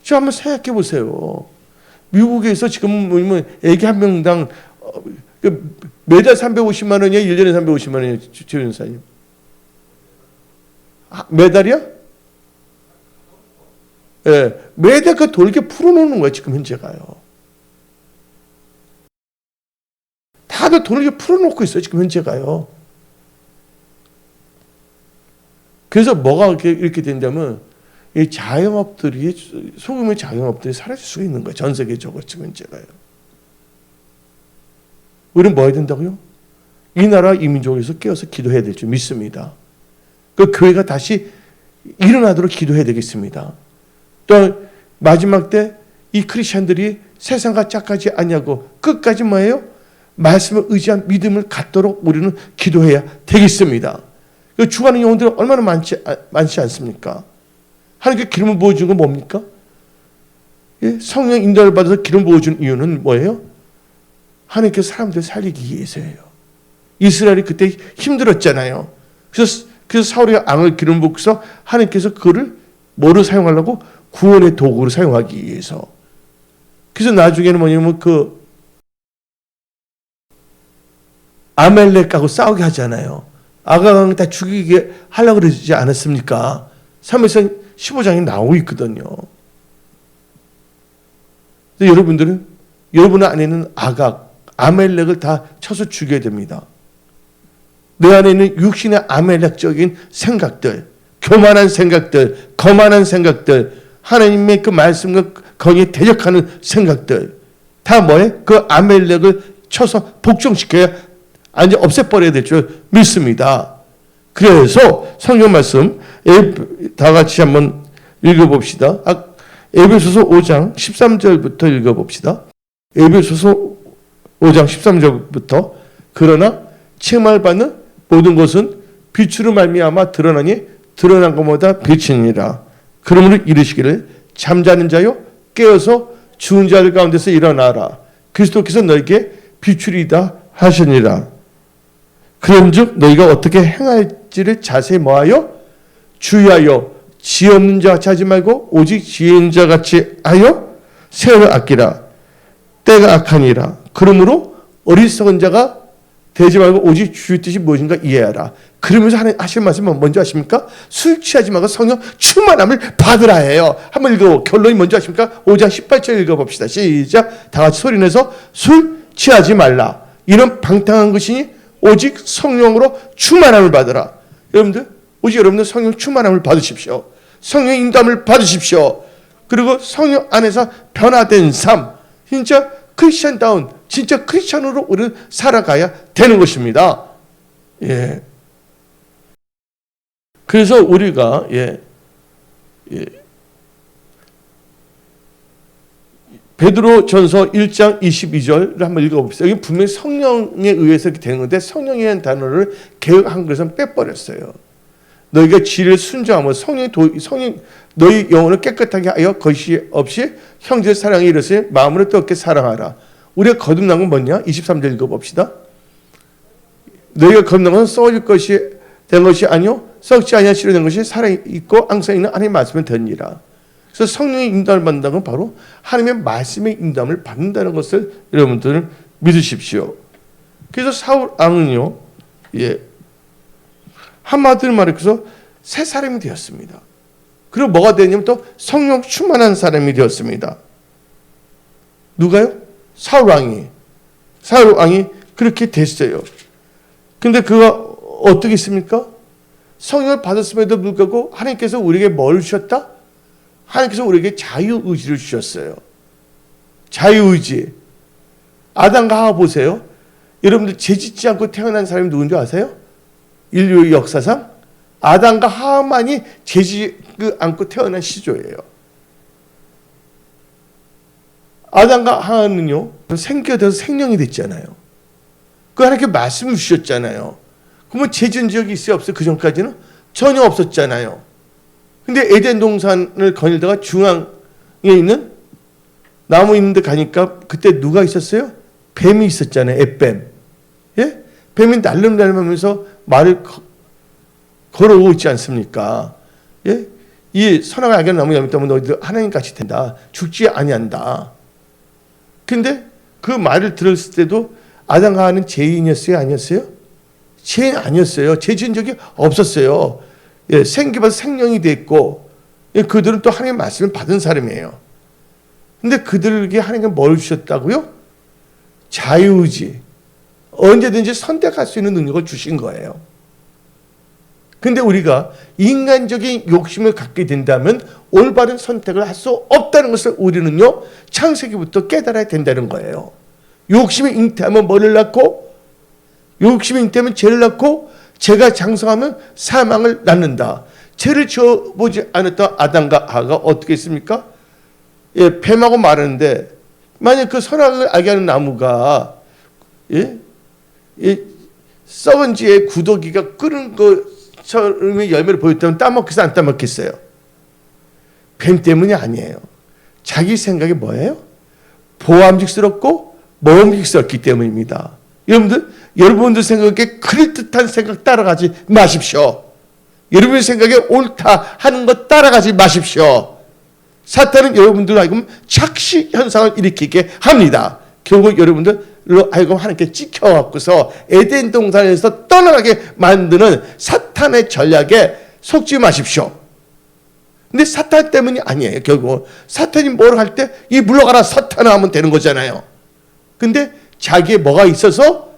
저 한번 생각해 보세요. 미국에서 지금 뭐 애기 한 명당 매달 350만 원이에요? 1년에 350만 원이에요? 최윤사님. 매달이야? 예, 매달 그 돈 이렇게 풀어놓는 거예요. 지금 현재가요. 다들 돈을 이렇게 풀어놓고 있어요. 지금 현재가요. 그래서 뭐가 이렇게 된다면 이 자영업들이 소규모의 자영업들이 사라질 수가 있는 거예요. 전 세계적으로 지금 현재가요. 우리는 뭐 해야 된다고요? 이 나라 이민족을 위해서 깨어서 기도해야 될 줄 믿습니다. 그 교회가 다시 일어나도록 기도해야 되겠습니다. 또 마지막 때 이 크리스천들이 세상과 짝하지 않냐고 끝까지 뭐예요? 말씀을 의지한 믿음을 갖도록 우리는 기도해야 되겠습니다. 그 죽어가는 영혼들이 얼마나 많지 않습니까? 하나님께 기름을 부어주는 건 뭡니까? 예? 성령 인도를 받아서 기름 부어주는 이유는 뭐예요? 하나님께서 사람들을 살리기 위해서예요. 이스라엘이 그때 힘들었잖아요. 그래서 사울이 앙을 기름 붓고서 하나님께서 그거를 뭐로 사용하려고? 구원의 도구로 사용하기 위해서. 그래서 나중에는 뭐냐면 그 아멜렉하고 싸우게 하잖아요. 아가강 다 죽이게 하려고 그러지 않았습니까? 사무엘상 15장에 나오고 있거든요. 여러분들은 여러분 안에는 아멜렉을 다 쳐서 죽여야 됩니다. 내 안에 있는 육신의 아멜렉적인 생각들, 교만한 생각들, 거만한 생각들, 하나님의 그 말씀과 거기에 대적하는 생각들 다 뭐예요? 그 아멜렉을 쳐서 복종시켜야 완전 없애버려야 될 줄 믿습니다. 그래서 성경 말씀 다 같이 한번 읽어봅시다. 에베소서 5장 13절부터 읽어봅시다. 에베소서 5장 13절부터 그러나 책망을 받는 모든 것은 빛으로 말미암아 드러나니 드러난 것보다 빛이니라. 그러므로 이르시기를 잠자는 자요 깨어서 죽은 자들 가운데서 일어나라. 그리스도께서 너에게 비추리다 하시니라. 그런즉 너희가 어떻게 행할지를 자세히 뭐하여 주의하여 지혜 없는 자 같이 하지 말고 오직 지혜 있는 자 같이 하여 세월을 아끼라. 때가 악하니라. 그러므로 어리석은 자가 되지 말고 오직 주의 뜻이 무엇인가 이해하라. 그러면서 하실 말씀은 먼저 하십니까? 술 취하지 말고 성령 충만함을 받으라 해요. 한번 읽어. 결론이 먼저 하십니까? 5장 18절 읽어봅시다. 시작. 다 같이 소리내서 술 취하지 말라. 이런 방탕한 것이니 오직 성령으로 충만함을 받으라. 여러분들 오직 여러분들 성령 충만함을 받으십시오. 성령의 인도함을 받으십시오. 그리고 성령 안에서 변화된 삶, 진짜 크리스천다운 진짜 크리스천으로 우리는 살아가야 되는 것입니다. 예. 그래서 우리가 베드로전서 1장 22절을 한번 읽어봅시다. 여기 분명히 성령에 의해서 이렇게 되는 건데 성령이라는 단어를 개역 한글에서는 빼버렸어요. 너희가 지를 순종하며 성령 너희 영혼을 깨끗하게 하여 거짓이 없이 형제 사랑에 이르으니 마음으로 뜨겁게 사랑하라. 우리가 거듭난 건 뭐냐? 23절 읽어봅시다. 너희가 거듭난 것은 썩어질 것이 된 것이 아니요 썩지 아니한 씨로 된 것이 살아있고 항상 있는 하나님의 말씀을 듣니라. 그래서 성령의 인도함을 받는다는 건 바로 하나님의 말씀의 인도함을 받는다는 것을 여러분들은 믿으십시오. 그래서 사울 왕은요, 한마디로 말해서 새 사람이 되었습니다. 그리고 뭐가 되냐면 또 성령 충만한 사람이 되었습니다. 누가요? 사울 왕이 그렇게 됐어요. 근데 그가 어떻게 했습니까? 성령을 받았음에도 불구하고 하나님께서 우리에게 뭘 주셨다? 하나님께서 우리에게 자유의지를 주셨어요. 자유의지. 아담과 하와 보세요. 여러분들 죄짓지 않고 태어난 사람이 누군지 아세요? 인류의 역사상 아담과 하와만이 죄짓지 않고 태어난 시조예요. 아담과 하와는요 생겨서 생명이 됐잖아요. 그 하나님께 말씀을 주셨잖아요. 그러면 죄진 적이 있어요, 없어요? 그 전까지는 전혀 없었잖아요. 근데 에덴 동산을 거닐다가 중앙에 있는 나무 있는 데 가니까 그때 누가 있었어요? 뱀이 있었잖아요. 앱뱀. 예? 뱀이 날름날름하면서 말을 걸어오고 있지 않습니까? 예? 이 선악을 알게 하는 나무 열매 때문에 너희들 하나님같이 된다. 죽지 아니한다. 근데 그 말을 들었을 때도 아담과 하와는 죄인이었어요? 아니었어요? 죄인 아니었어요. 죄 지은 적이 없었어요. 예, 생기받아 생명이 됐고, 예, 그들은 또 하나님의 말씀을 받은 사람이에요. 근데 그들에게 하나님께서 뭘 주셨다고요? 자유의지. 언제든지 선택할 수 있는 능력을 주신 거예요. 근데 우리가 인간적인 욕심을 갖게 된다면 올바른 선택을 할 수 없다는 것을 우리는요, 창세기부터 깨달아야 된다는 거예요. 욕심이 잉태하면 뭐를 낳고, 욕심이 잉태하면 죄를 낳고, 죄가 장성하면 사망을 낳는다. 죄를 지어보지 않았던 아담과 하와가 어떻게 했습니까? 예, 뱀하고 말하는데, 만약 그 선악을 알게 하는 나무가, 예? 썩은 지에 구더기가 끓은 것처럼 열매를 보였다면 따먹겠어요? 안 따먹겠어요? 뱀 때문이 아니에요. 자기 생각이 뭐예요? 보암직스럽고 모험직스럽기 때문입니다. 여러분들 생각에 그럴듯한 생각 따라가지 마십시오. 여러분의 생각에 옳다 하는 것 따라가지 마십시오. 사탄은 여러분들로 하여금 착시 현상을 일으키게 합니다. 결국 여러분들로 하여금 하나님께 찍혀갖고서 에덴 동산에서 떠나가게 만드는 사탄의 전략에 속지 마십시오. 근데 사탄 때문이 아니에요. 결국 사탄이 뭘 할 때 이 물러가라 사탄아 하면 되는 거잖아요. 근데 자기의 뭐가 있어서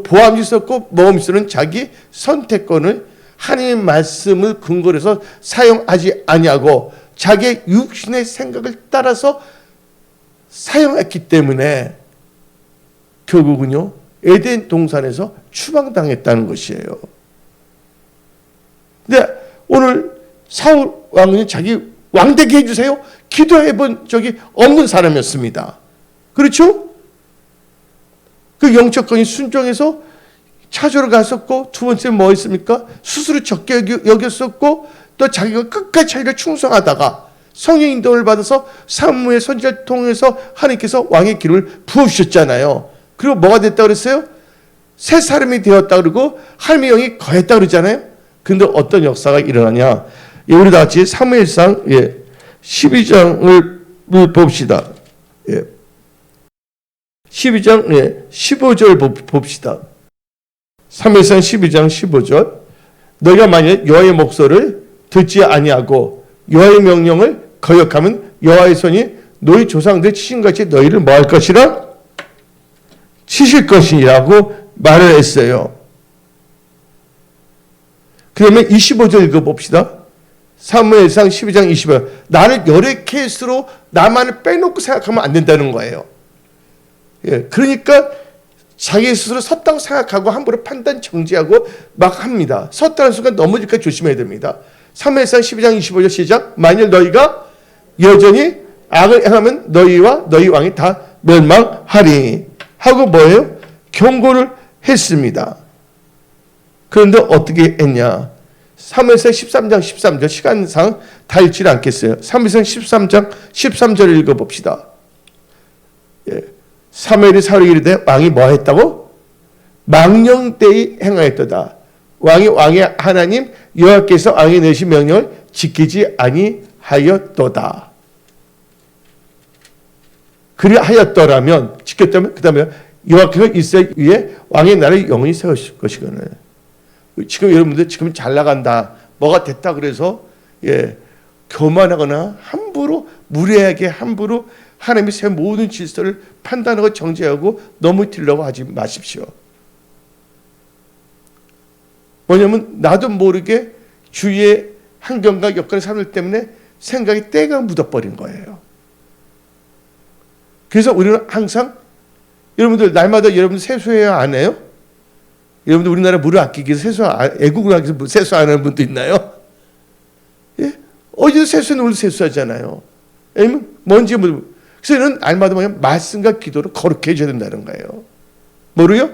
보암이 있었고 모험이 있었는 자기 선택권을 하나님의 말씀을 근거로 해서 사용하지 아니하고 자기의 육신의 생각을 따라서 사용했기 때문에 결국은요, 에덴 동산에서 추방당했다는 것이에요. 근데 오늘 사울 왕은 자기 왕되게 해주세요. 기도해 본 적이 없는 사람이었습니다. 그렇죠? 그 영적권이 순종해서 차주로 갔었고, 두 번째 뭐 했습니까? 스스로 적게 여겼었고, 또 자기가 끝까지 자기가 충성하다가 성령 인도를 받아서 사무엘 선지자를 통해서 하나님께서 왕의 기름을 부어주셨잖아요. 그리고 뭐가 됐다고 그랬어요? 새 사람이 되었다 그러고 하나님의 영이 거했다 그러잖아요. 근데 어떤 역사가 일어나냐? 우리 다 같이 사무엘상 12장을 봅시다. 12장 15절 봅시다. 사무엘상 12장 15절. 너희가 만일 여호와의 목소리를 듣지 아니하고 여호와의 명령을 거역하면 여호와의 손이 너희 조상들 치신 같이 너희를 뭐 할 것이라? 치실 것이라고 말을 했어요. 그러면 25절 읽어봅시다. 사무엘상 12장 25절. 나를 여러 케이스로 나만을 빼놓고 생각하면 안 된다는 거예요. 예, 그러니까 자기 스스로 섰다고 생각하고 함부로 판단 정지하고 막 합니다. 섰다는 순간 넘어질까 조심해야 됩니다. 사무엘상 12장 25절 시작. 만일 너희가 여전히 악을 행하면 너희와 너희 왕이 다 멸망하리 하고 뭐예요? 경고를 했습니다. 그런데 어떻게 했냐? 사무엘상 13장 13절 시간상 다 읽지 않겠어요. 사무엘상 13장 13절을 읽어봅시다. 예. 사무엘이 사울에게 이르되 왕이 뭐 했다고? 망령되이 행하였도다. 왕의 하나님 여호와께서 왕이 내신 명령을 지키지 아니하였도다. 그리하였더라면 지켰다면 그 다음에 여호와께서 이스라엘 위에 왕의 나라를 영원히 세우실 것이거늘. 지금 여러분들 지금 잘 나간다, 뭐가 됐다 그래서 교만하거나 함부로 무례하게 함부로 하나님이 세운 모든 질서를 판단하고 정죄하고 넘어뜨리려고 하지 마십시오. 뭐냐면 나도 모르게 주위의 환경과 여건의 사람들 때문에 생각이 때가 묻어버린 거예요. 그래서 우리는 항상 여러분들 날마다 여러분들 세수해야 안 해요? 여러분들 우리나라 물을 아끼기 위해서 애국을 하기 위해서 세수 안 하는 분도 있나요? 예? 어제도 세수는 오늘 세수하잖아요. 아니면 먼지 물. 그래서 이는 날마다 뭐냐면 말씀과 기도로 거룩해 해줘야 된다는 거예요. 뭐로요?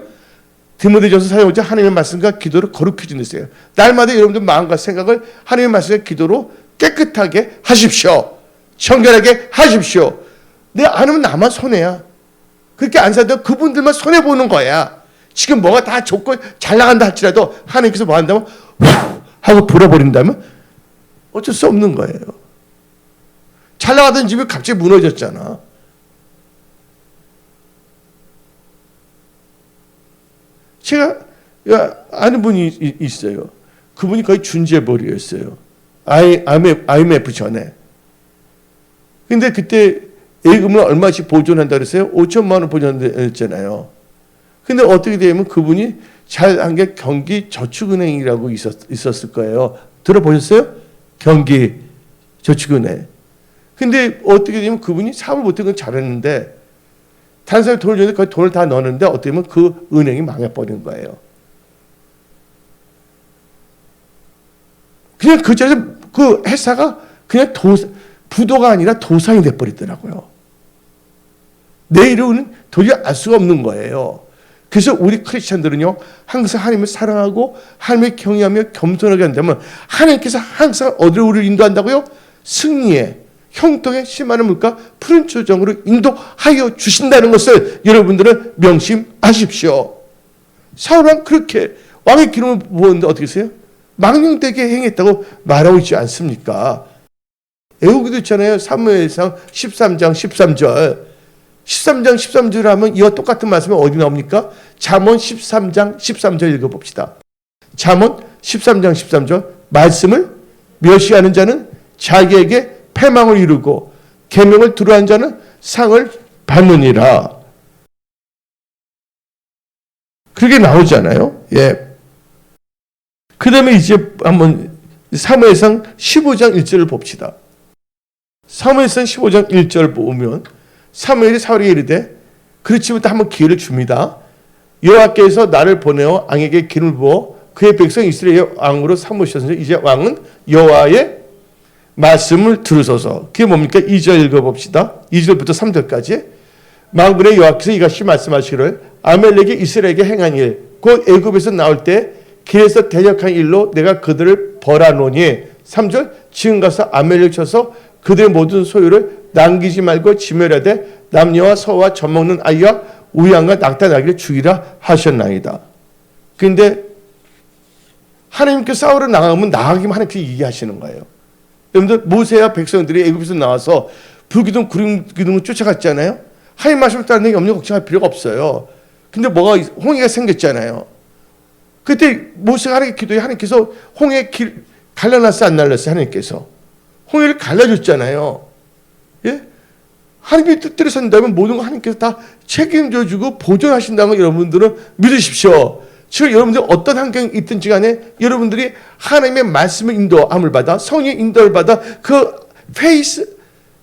디모데전서 4장 5절 하나님의 말씀과 기도로 거룩해 지내세요. 날마다 여러분들 마음과 생각을 하나님의 말씀과 기도로 깨끗하게 하십시오. 청결하게 하십시오. 내 안 하면 나만 손해야. 그렇게 안 살다 그분들만 손해 보는 거야. 지금 뭐가 다 좋고 잘 나간다 할지라도 하나님께서 뭐 한다면 후 하고 불어버린다면 어쩔 수 없는 거예요. 잘 나가던 집이 갑자기 무너졌잖아. 제가 아는 분이 있어요. 그분이 거의 준재벌이었어요. IMF 전에. 근데 그때 예금을 얼마씩 보존한다 그랬어요? 5천만 원 보존했잖아요. 근데 어떻게 되면 그분이 잘한 게 경기저축은행이라고 있었을 거예요. 들어보셨어요? 경기저축은행. 근데 어떻게 되면 그분이 사업을 못한 건 잘했는데 다른 사람이 돈을 줬는데 거의 돈을 다 넣었는데 어떻게 보면 그 은행이 망해버린 거예요. 그냥 그 자리에서 그 회사가 그냥 부도가 아니라 도산이 돼버리더라고요. 내일은 도저히 알 수가 없는 거예요. 그래서 우리 크리스찬들은요, 항상 하나님을 사랑하고 하나님을 경외하며 겸손하게 한다면 하나님께서 항상 어디로 우리를 인도한다고요? 승리에, 형통에 심하는 물과 푸른 초정으로 인도하여 주신다는 것을 여러분들은 명심하십시오. 사울은 그렇게 왕의 기름을 부었는데 어떻게 했어요? 망령되게 행했다고 말하고 있지 않습니까? 애우기도 있잖아요. 사무엘상 13장 13절. 13장 13절 하면 이와 똑같은 말씀이 어디 나옵니까? 잠언 13장 13절 읽어봅시다. 잠언 13장 13절. 말씀을 멸시하는 자는 자기에게 패망을 이루고 계명을 두려워하는 자는 상을 받느니라. 그렇게 나오잖아요. 예. 그 다음에 이제 한번 사무엘상 15장 1절을 봅시다. 사무엘상 15장 1절 보면 사무엘이 사울에게 이르되 그렇지부터 한번 기회를 줍니다. 여호와께서 나를 보내어 왕에게 기름을 부어 그의 백성 이스라엘의 왕으로 삼으셨으니 이제 왕은 여호와의 말씀을 들으소서. 그게 뭡니까? 2절 읽어봅시다. 2절부터 3절까지. 만군의 여호와께서 이같이 말씀하시기를 아멜렉이 이스라엘에게 행한 일 곧 애굽에서 나올 때 길에서 대적한 일로 내가 그들을 벌하노니 3절 지금 가서 아멜렉 쳐서 그들의 모든 소유를 남기지 말고 지멸하되 남녀와 서와 젖먹는 아이와 우양과 낙타 나귀를 죽이라 하셨나이다. 그런데 하나님께 싸우러 나가면 나가기만 하나님께 얘기하시는 거예요. 여러분들 모세와 백성들이 애굽에서 나와서 불기둥 구름기둥을 쫓아갔잖아요. 하나님 말씀을 따르는 게 염려 걱정할 필요가 없어요. 근데 뭐가 홍해가 생겼잖아요. 그때 모세가 하나님께 기도해 하나님께서 홍해 길 갈라놨어 안 날랐어요? 하나님께서 홍해를 갈라줬잖아요. 예? 하나님의 뜻대로 산다면 모든 거 하나님께서 다 책임져 주고 보존하신다는 걸 여러분들은 믿으십시오. 지금 여러분들 어떤 환경이 있든지 간에 여러분들이 하나님의 말씀을 인도함을 받아 성령의 인도를 받아 그 페이스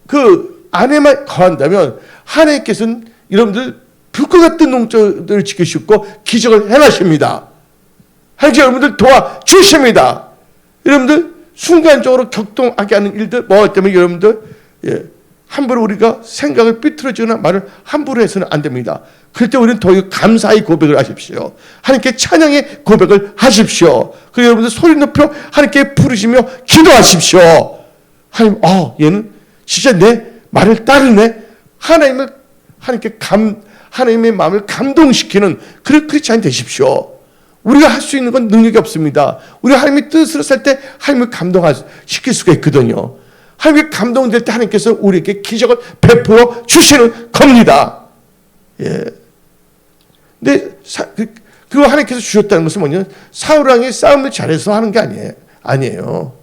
그 안에만 거한다면 하나님께서는 여러분들 불꽃 같은 농토를 지키시고 기적을 행하십니다. 하나님께서 여러분들 도와주십니다. 여러분들 순간적으로 격동하게 하는 일들 뭐 때문에 여러분들 함부로 우리가 생각을 삐뚤어지거나 말을 함부로 해서는 안 됩니다. 그럴 때 우리는 더 감사의 고백을 하십시오. 하나님께 찬양의 고백을 하십시오. 그리고 여러분들 소리 높여 하나님께 부르시며 기도하십시오. 하나님, 얘는 진짜 내 말을 따르네. 하나님의 마음을 감동시키는 그런 크리스찬이 되십시오. 우리가 할 수 있는 건 능력이 없습니다. 우리가 하나님의 뜻으로 살 때 하나님을 감동시킬 수가 있거든요. 하나님의 감동될 때 하나님께서 우리에게 기적을 베풀어 주시는 겁니다. 예. 근데 그 하나님께서 주셨다는 것은 뭐냐면 사울왕이 싸움을 잘해서 하는 게 아니에요.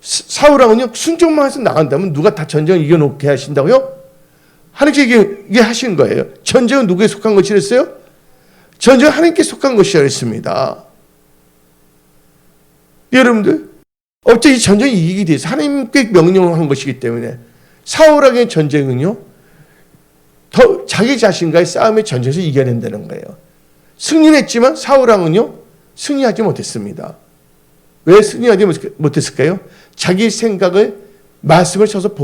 사울왕은요 순종만 해서 나간다면 누가 다 전쟁을 이겨놓게 하신다고요? 하나님께서 이게 하신 거예요. 전쟁은 누구에 속한 것이랬어요? 전쟁은 하나님께 속한 것이었습니다. 여러분들 어째 이 전쟁이 이익이 돼서 하나님께 명령을 한 것이기 때문에 사울왕의 전쟁은요 더 자기 자신과의 싸움의 전쟁에서 이겨낸다는 거예요. 승리는 했지만 사울왕은요 승리하지 못했습니다. 왜 승리하지 못했을까요? 자기 생각을 말씀을 쳐서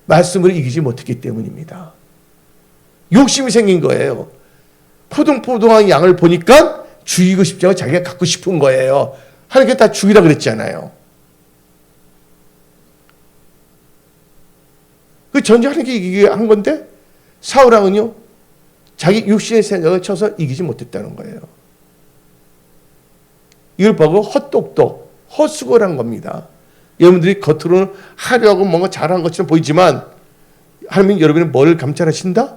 말씀으로 이기지 못했기 때문입니다. 욕심이 생긴 거예요. 포동포동한 양을 보니까 죽이고 싶지 않고 자기가 갖고 싶은 거예요. 하나님께 다 죽이라 그랬잖아요. 그 전쟁 하나님께 이기게 한 건데 사울왕은요 자기 육신의 생각을 쳐서 이기지 못했다는 거예요. 이걸 보고 헛똑똑 헛수고란 겁니다. 여러분들이 겉으로는 하려고 뭔가 잘한 것처럼 보이지만 하나님은 여러분의 뭐를 감찰하신다?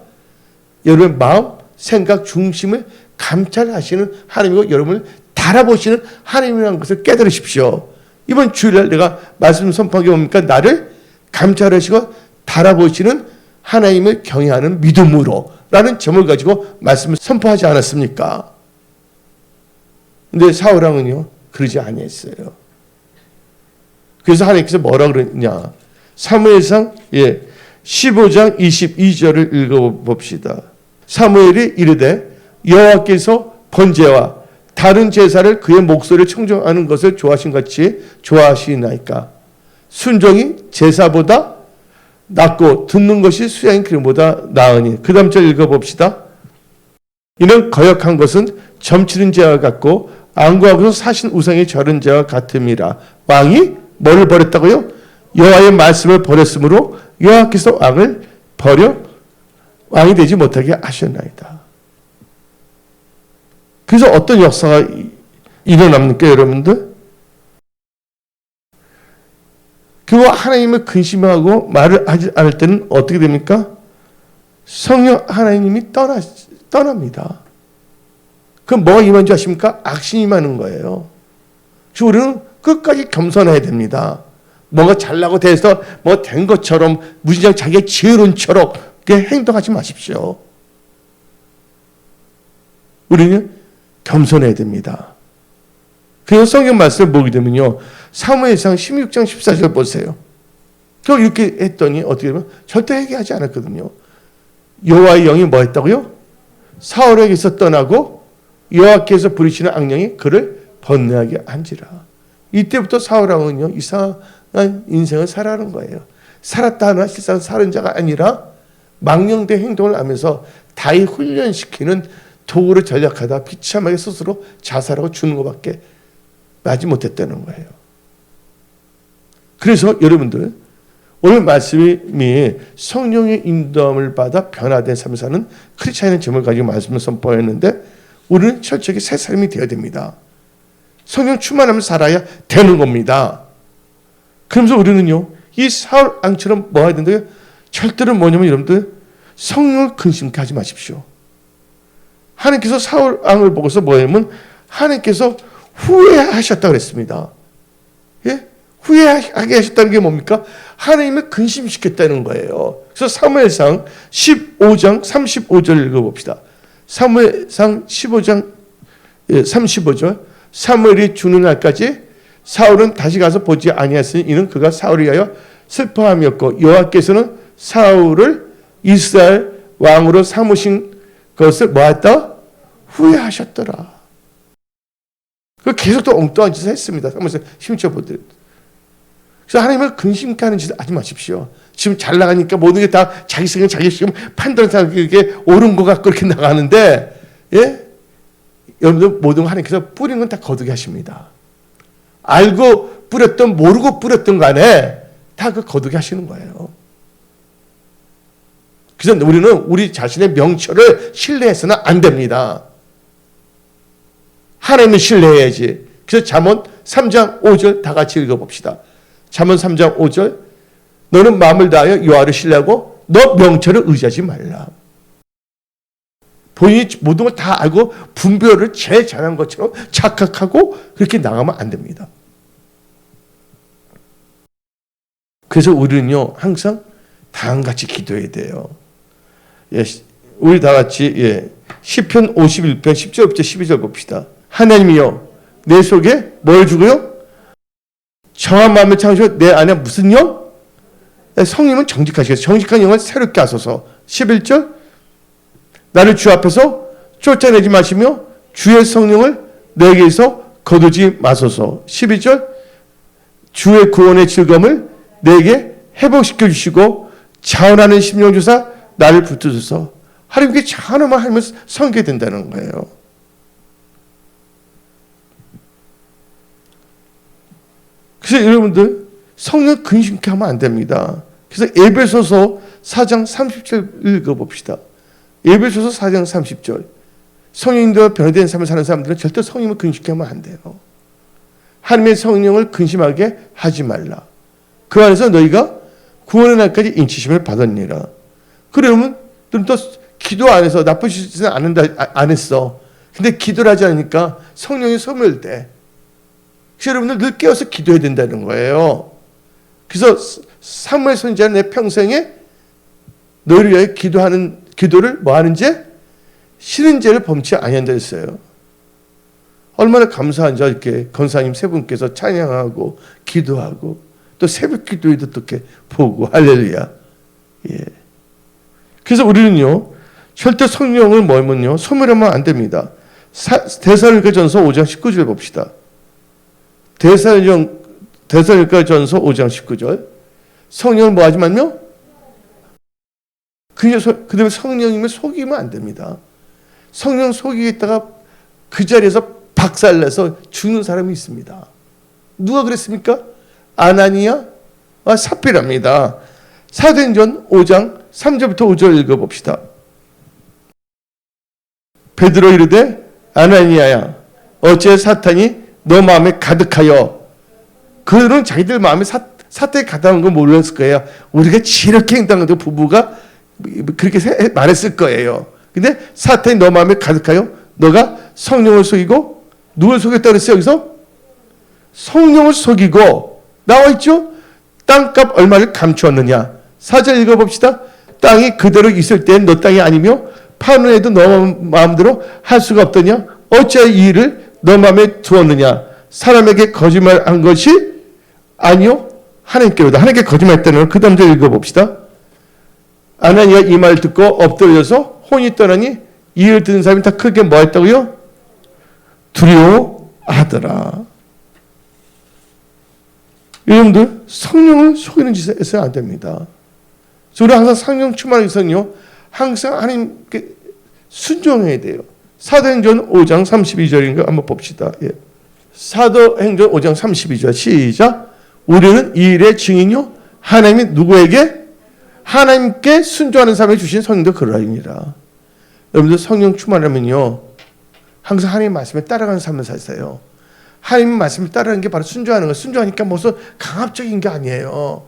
여러분의 마음, 생각, 중심을 감찰하시는 하나님이고 여러분을 달아보시는 하나님이라는 것을 깨달으십시오. 이번 주일날 내가 말씀 선포한 게 뭡니까? 나를 감찰하시고 달아보시는 하나님을 경외하는 믿음으로 라는 제목을 가지고 말씀을 선포하지 않았습니까? 근데 사울왕은요 그러지 아니했어요. 그래서 하나님께서 뭐라 그랬냐? 사무엘상 15장 22절을 읽어봅시다. 사무엘이 이르되 여호와께서 번제와 다른 제사를 그의 목소리를 청정하는 것을 좋아하신 같이 좋아하시나이까? 순종이 제사보다 낫고 듣는 것이 수양이 기름보다 나으니. 그 다음 절 읽어봅시다. 이는 거역한 것은 점치는 죄와 같고 안구하고서 사신 우상이 절은 죄와 같음이라. 왕이 뭐를 버렸다고요? 여호와의 말씀을 버렸으므로 여호와께서 왕을 버려 왕이 되지 못하게 하셨나이다. 그래서 어떤 역사가 일어납니까, 여러분들? 그거 하나님을 근심하고 말을 하지 않을 때는 어떻게 됩니까? 성령 하나님이 떠납니다. 그럼 뭐가 임한 줄 아십니까? 악신이 임하는 거예요. 그래서 우리는 끝까지 겸손해야 됩니다. 뭔가 잘나고 돼서 뭐 된 것처럼 무진장 자기의 지혜론처럼 행동하지 마십시오. 우리는 겸손해야 됩니다. 그래서 성경 말씀을 보게 되면요. 사무엘상 16장 14절 보세요. 저 이렇게 했더니 어떻게 되면 절대 회개하지 않았거든요. 여호와의 영이 뭐 했다고요? 사울에게서 떠나고 여호와께서 부리시는 악령이 그를 번뇌하게 한지라. 이때부터 사울왕은요 이상한 인생을 살아가는 거예요. 살았다 하나 실상 살은 자가 아니라 망령된 행동을 하면서 다이 훈련시키는 도구를 전략하다 비참하게 스스로 자살하고 죽는 것밖에 나지 못했다는 거예요. 그래서 여러분들 오늘 말씀이 성령의 인도함을 받아 변화된 삶을 사는 크리스찬의 제목을 가지고 말씀을 선포했는데 우리는 철저하게 새 삶이 되어야 됩니다. 성령 충만하면 살아야 되는 겁니다. 그러면서 우리는요 이 사울왕처럼 뭐 해야 된다고요? 절대로 뭐냐면 여러분들 성령을 근심케 하지 마십시오. 하나님께서 사울왕을 보고서 뭐냐면 하나님께서 후회하셨다고 그랬습니다. 예? 후회하게 하셨다는 게 뭡니까? 하나님을 근심시켰다는 거예요. 그래서 사무엘상 15장 35절 읽어봅시다. 사무엘상 15장 35절 사무엘이 죽는 날까지 사울은 다시 가서 보지 아니하였으니 이는 그가 사울을 위하여 슬퍼함이었고 여호와께서는 사울을 이스라엘 왕으로 삼으신 것을 뭐했다? 후회하셨더라. 계속 또 엉뚱한 짓을 했습니다. 사무엘상 16절 보더라도. 그래서 하나님을 근심케 하는 짓을 하지 마십시오. 지금 잘 나가니까 모든 게 다 자기 생각, 자기 지금 판단상 그게 옳은 것 같고 그렇게 나가는데, 예? 여러분들 모든 거 하나님께서 뿌린 건 다 거두게 하십니다. 알고 뿌렸든 모르고 뿌렸든 간에 다 그 거두게 하시는 거예요. 그래서 우리는 우리 자신의 명철을 신뢰해서는 안 됩니다. 하나님을 신뢰해야지. 그래서 잠언 3장 5절 다 같이 읽어봅시다. 잠언 3장 5절 너는 마음을 다하여 여호와를 신뢰하고 너 명철을 의지하지 말라. 본인이 모든 걸 다 알고 분별을 제일 잘한 것처럼 착각하고 그렇게 나가면 안 됩니다. 그래서 우리는요 항상 다음같이 기도해야 돼요. 예, 우리 다 같이 시편 51편 10절부터 12절 봅시다. 하나님이여 내 속에 뭘 주고요? 정한 마음을 창조해 내 안에 무슨 영? 성령은 정직하시겠어요. 정직한 영을 새롭게 하소서. 11절 나를 주 앞에서 쫓아내지 마시며 주의 성령을 내게서 거두지 마소서. 12절 주의 구원의 즐거움을 내게 회복시켜 주시고 자원하는 심령 주사 나를 붙드소서. 하나님께 자원만 하면 섬기게 된다는 거예요. 그래서 여러분들 성령 근심케 하면 안 됩니다. 그래서 에베소서 4장 30절 읽어봅시다. 에베소서 4장 30절. 성령님과 변화된 삶을 사는 사람들은 절대 성령을 근심케 하면 안 돼요. 하나님의 성령을 근심하게 하지 말라. 그 안에서 너희가 구원의 날까지 인치심을 받았니라. 그러면 또 기도 안에서 나쁘지는 안 했어. 근데 기도를 하지 않으니까 성령이 소멸돼. 그래서 여러분들 늘 깨어서 기도해야 된다는 거예요. 그래서 사무엘 선지자는 내 평생에 너희를 위하여 기도하는 기도를 뭐 하는 죄? 싫은 죄를 범치 아니한다 했어요. 얼마나 감사한지 이렇게 권사님 세 분께서 찬양하고 기도하고 또 새벽 기도에도 또 이렇게 보고 할렐루야. 예. 그래서 우리는요 절대 성령을 뭐면요 소멸하면 안 됩니다. 데살로니가전서 5장 19절 봅시다. 데살로니가전서 5장 19절. 성령을 뭐 하지 말며? 그다음에 성령님을 속이면 안 됩니다. 성령 속이겠다가 그 자리에서 박살내서 죽는 사람이 있습니다. 누가 그랬습니까? 아나니아, 삽비라입니다. 사도행전 5장 3절부터 5절 읽어봅시다. 베드로 이르되 아나니아야 어째 사탄이 너 마음에 가득하여. 그들은 자기들 마음에 사탄이 가득한 걸 몰랐을 거예요. 우리가 지렇게 행동하는 부부가 그렇게 말했을 거예요. 근데 사탄이 너 마음에 가득하여 너가 성령을 속이고 누굴 속였다고 그랬어요? 여기서 성령을 속이고 나와 있죠? 땅값 얼마를 감추었느냐. 4절 읽어봅시다. 땅이 그대로 있을 때는 너 땅이 아니며 파는 애도 너 마음대로 할 수가 없더냐. 어찌하여 이 일을 너 마음에 두었느냐. 사람에게 거짓말한 것이 아니요 하나님께로다. 하나님께 거짓말했다는 그 다음 절 읽어봅시다. 아나니가 이 말 듣고 엎드려서 혼이 떠나니 이 일을 듣는 사람이 다 크게 뭐 했다고요? 두려워하더라. 여러분들 성령을 속이는 짓을 해서는 안 됩니다. 저는 항상 성령 충만하기 위해서는요 항상 하나님께 순종해야 돼요. 사도행전 5장 32절인가 한번 봅시다. 예. 사도행전 5장 32절 시작. 우리는 이 일의 증인요 하나님이 누구에게? 하나님께 순종하는 사람에게 주신 성령도 그러하니라. 여러분들 성령 충만하면요 항상 하나님 말씀에 따라가는 삶을 사세요. 하나님 말씀에 따라가는 게 바로 순종하는 거예요. 순종하니까 무슨 강압적인 게 아니에요.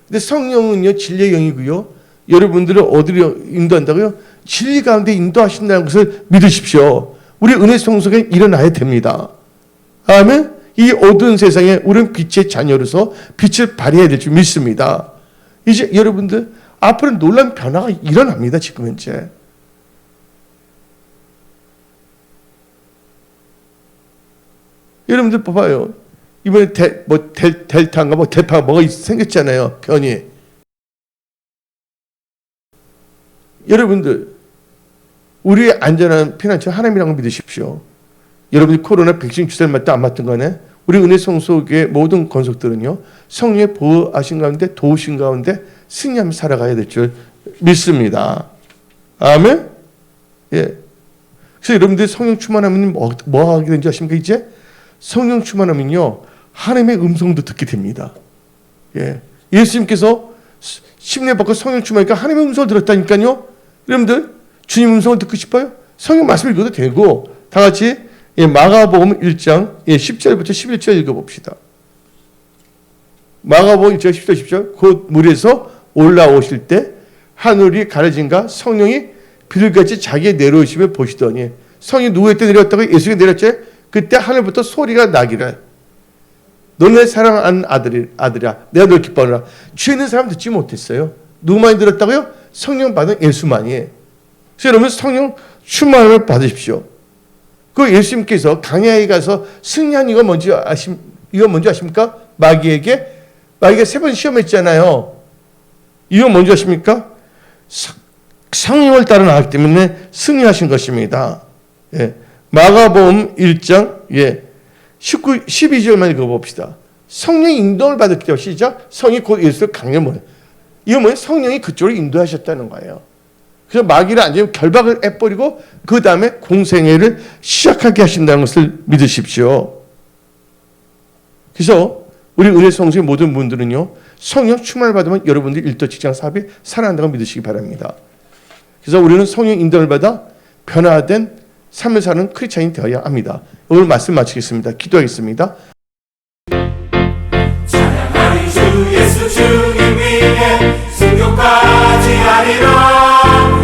근데 성령은요 진리의 영이고요. 여러분들을 어디로 인도한다고요? 진리 가운데 인도하신다는 것을 믿으십시오. 우리 은혜 성속에 일어나야 됩니다. 아멘. 이 어두운 세상에 우리는 빛의 자녀로서 빛을 발휘해야 될 줄 믿습니다. 이제 여러분들 앞으로 놀라운 변화가 일어납니다. 지금 현재. 여러분들 봐봐요. 이번에 델타인가 대파가 뭐가 생겼잖아요. 변이. 여러분들 우리의 안전한 피난처 하나님이라고 믿으십시오. 여러분이 코로나 백신 주사를 맞든 안 맞든 간에 우리 은혜 성속의 모든 권속들은요 성령의 보호하신 가운데 도우신 가운데 승리하며 살아가야 될 줄 믿습니다. 아멘. 예. 그래서 여러분들이 성령 충만하면 뭐 하게 되는지 아십니까? 이제 성령 충만하면요 하나님의 음성도 듣게 됩니다. 예. 예수님께서 십례 받고 성령 충만하니까 하나님의 음성을 들었다니까요. 여러분들 주님 음성을 듣고 싶어요? 성령 말씀을 읽어도 되고 다 같이 마가복음 1장 10절부터 11절 읽어봅시다. 마가복음 1장 10절 10절 곧 물에서 올라오실 때 하늘이 가려진가 성령이 비둘기같이 자기의 내려오심을 보시더니 성령이 누구에게 내렸다고? 예수에게 내렸지? 그때 하늘부터 소리가 나기를 너네 사랑하는 아들이야 내가 널 기뻐하노라. 죄 있는 사람 듣지 못했어요. 누구만이 들었다고요? 성령 받은 예수만이. 그래서 여러분 성령 충만을 받으십시오. 그 예수님께서 강야에 가서 승리한 이거 뭔지 아십니까? 마귀가 3번 시험했잖아요. 이거 뭔지 아십니까? 성령을 따라 나왔기 때문에 승리하신 것입니다. 예. 마가복음 1장 12절만 읽어봅시다. 성령의 인도를 받았기 때문에 시작. 성이 곧 예수를 강요 뭐예요? 이거 뭐예요? 성령이 그쪽으로 인도하셨다는 거예요. 그래서 마귀를 완전히 결박을 해버리고 그 다음에 공생애를 시작하게 하신다는 것을 믿으십시오. 그래서 우리 은혜 성수의 모든 분들은요, 성령 충만을 받으면 여러분들 일도 직장 사업에 살아난다고 믿으시기 바랍니다. 그래서 우리는 성령 인도를 받아 변화된 삶을 사는 크리스찬이 되어야 합니다. 오늘 말씀 마치겠습니다. 기도하겠습니다. 찬양하리 주 예수 주님 위에 순교까지 하리라.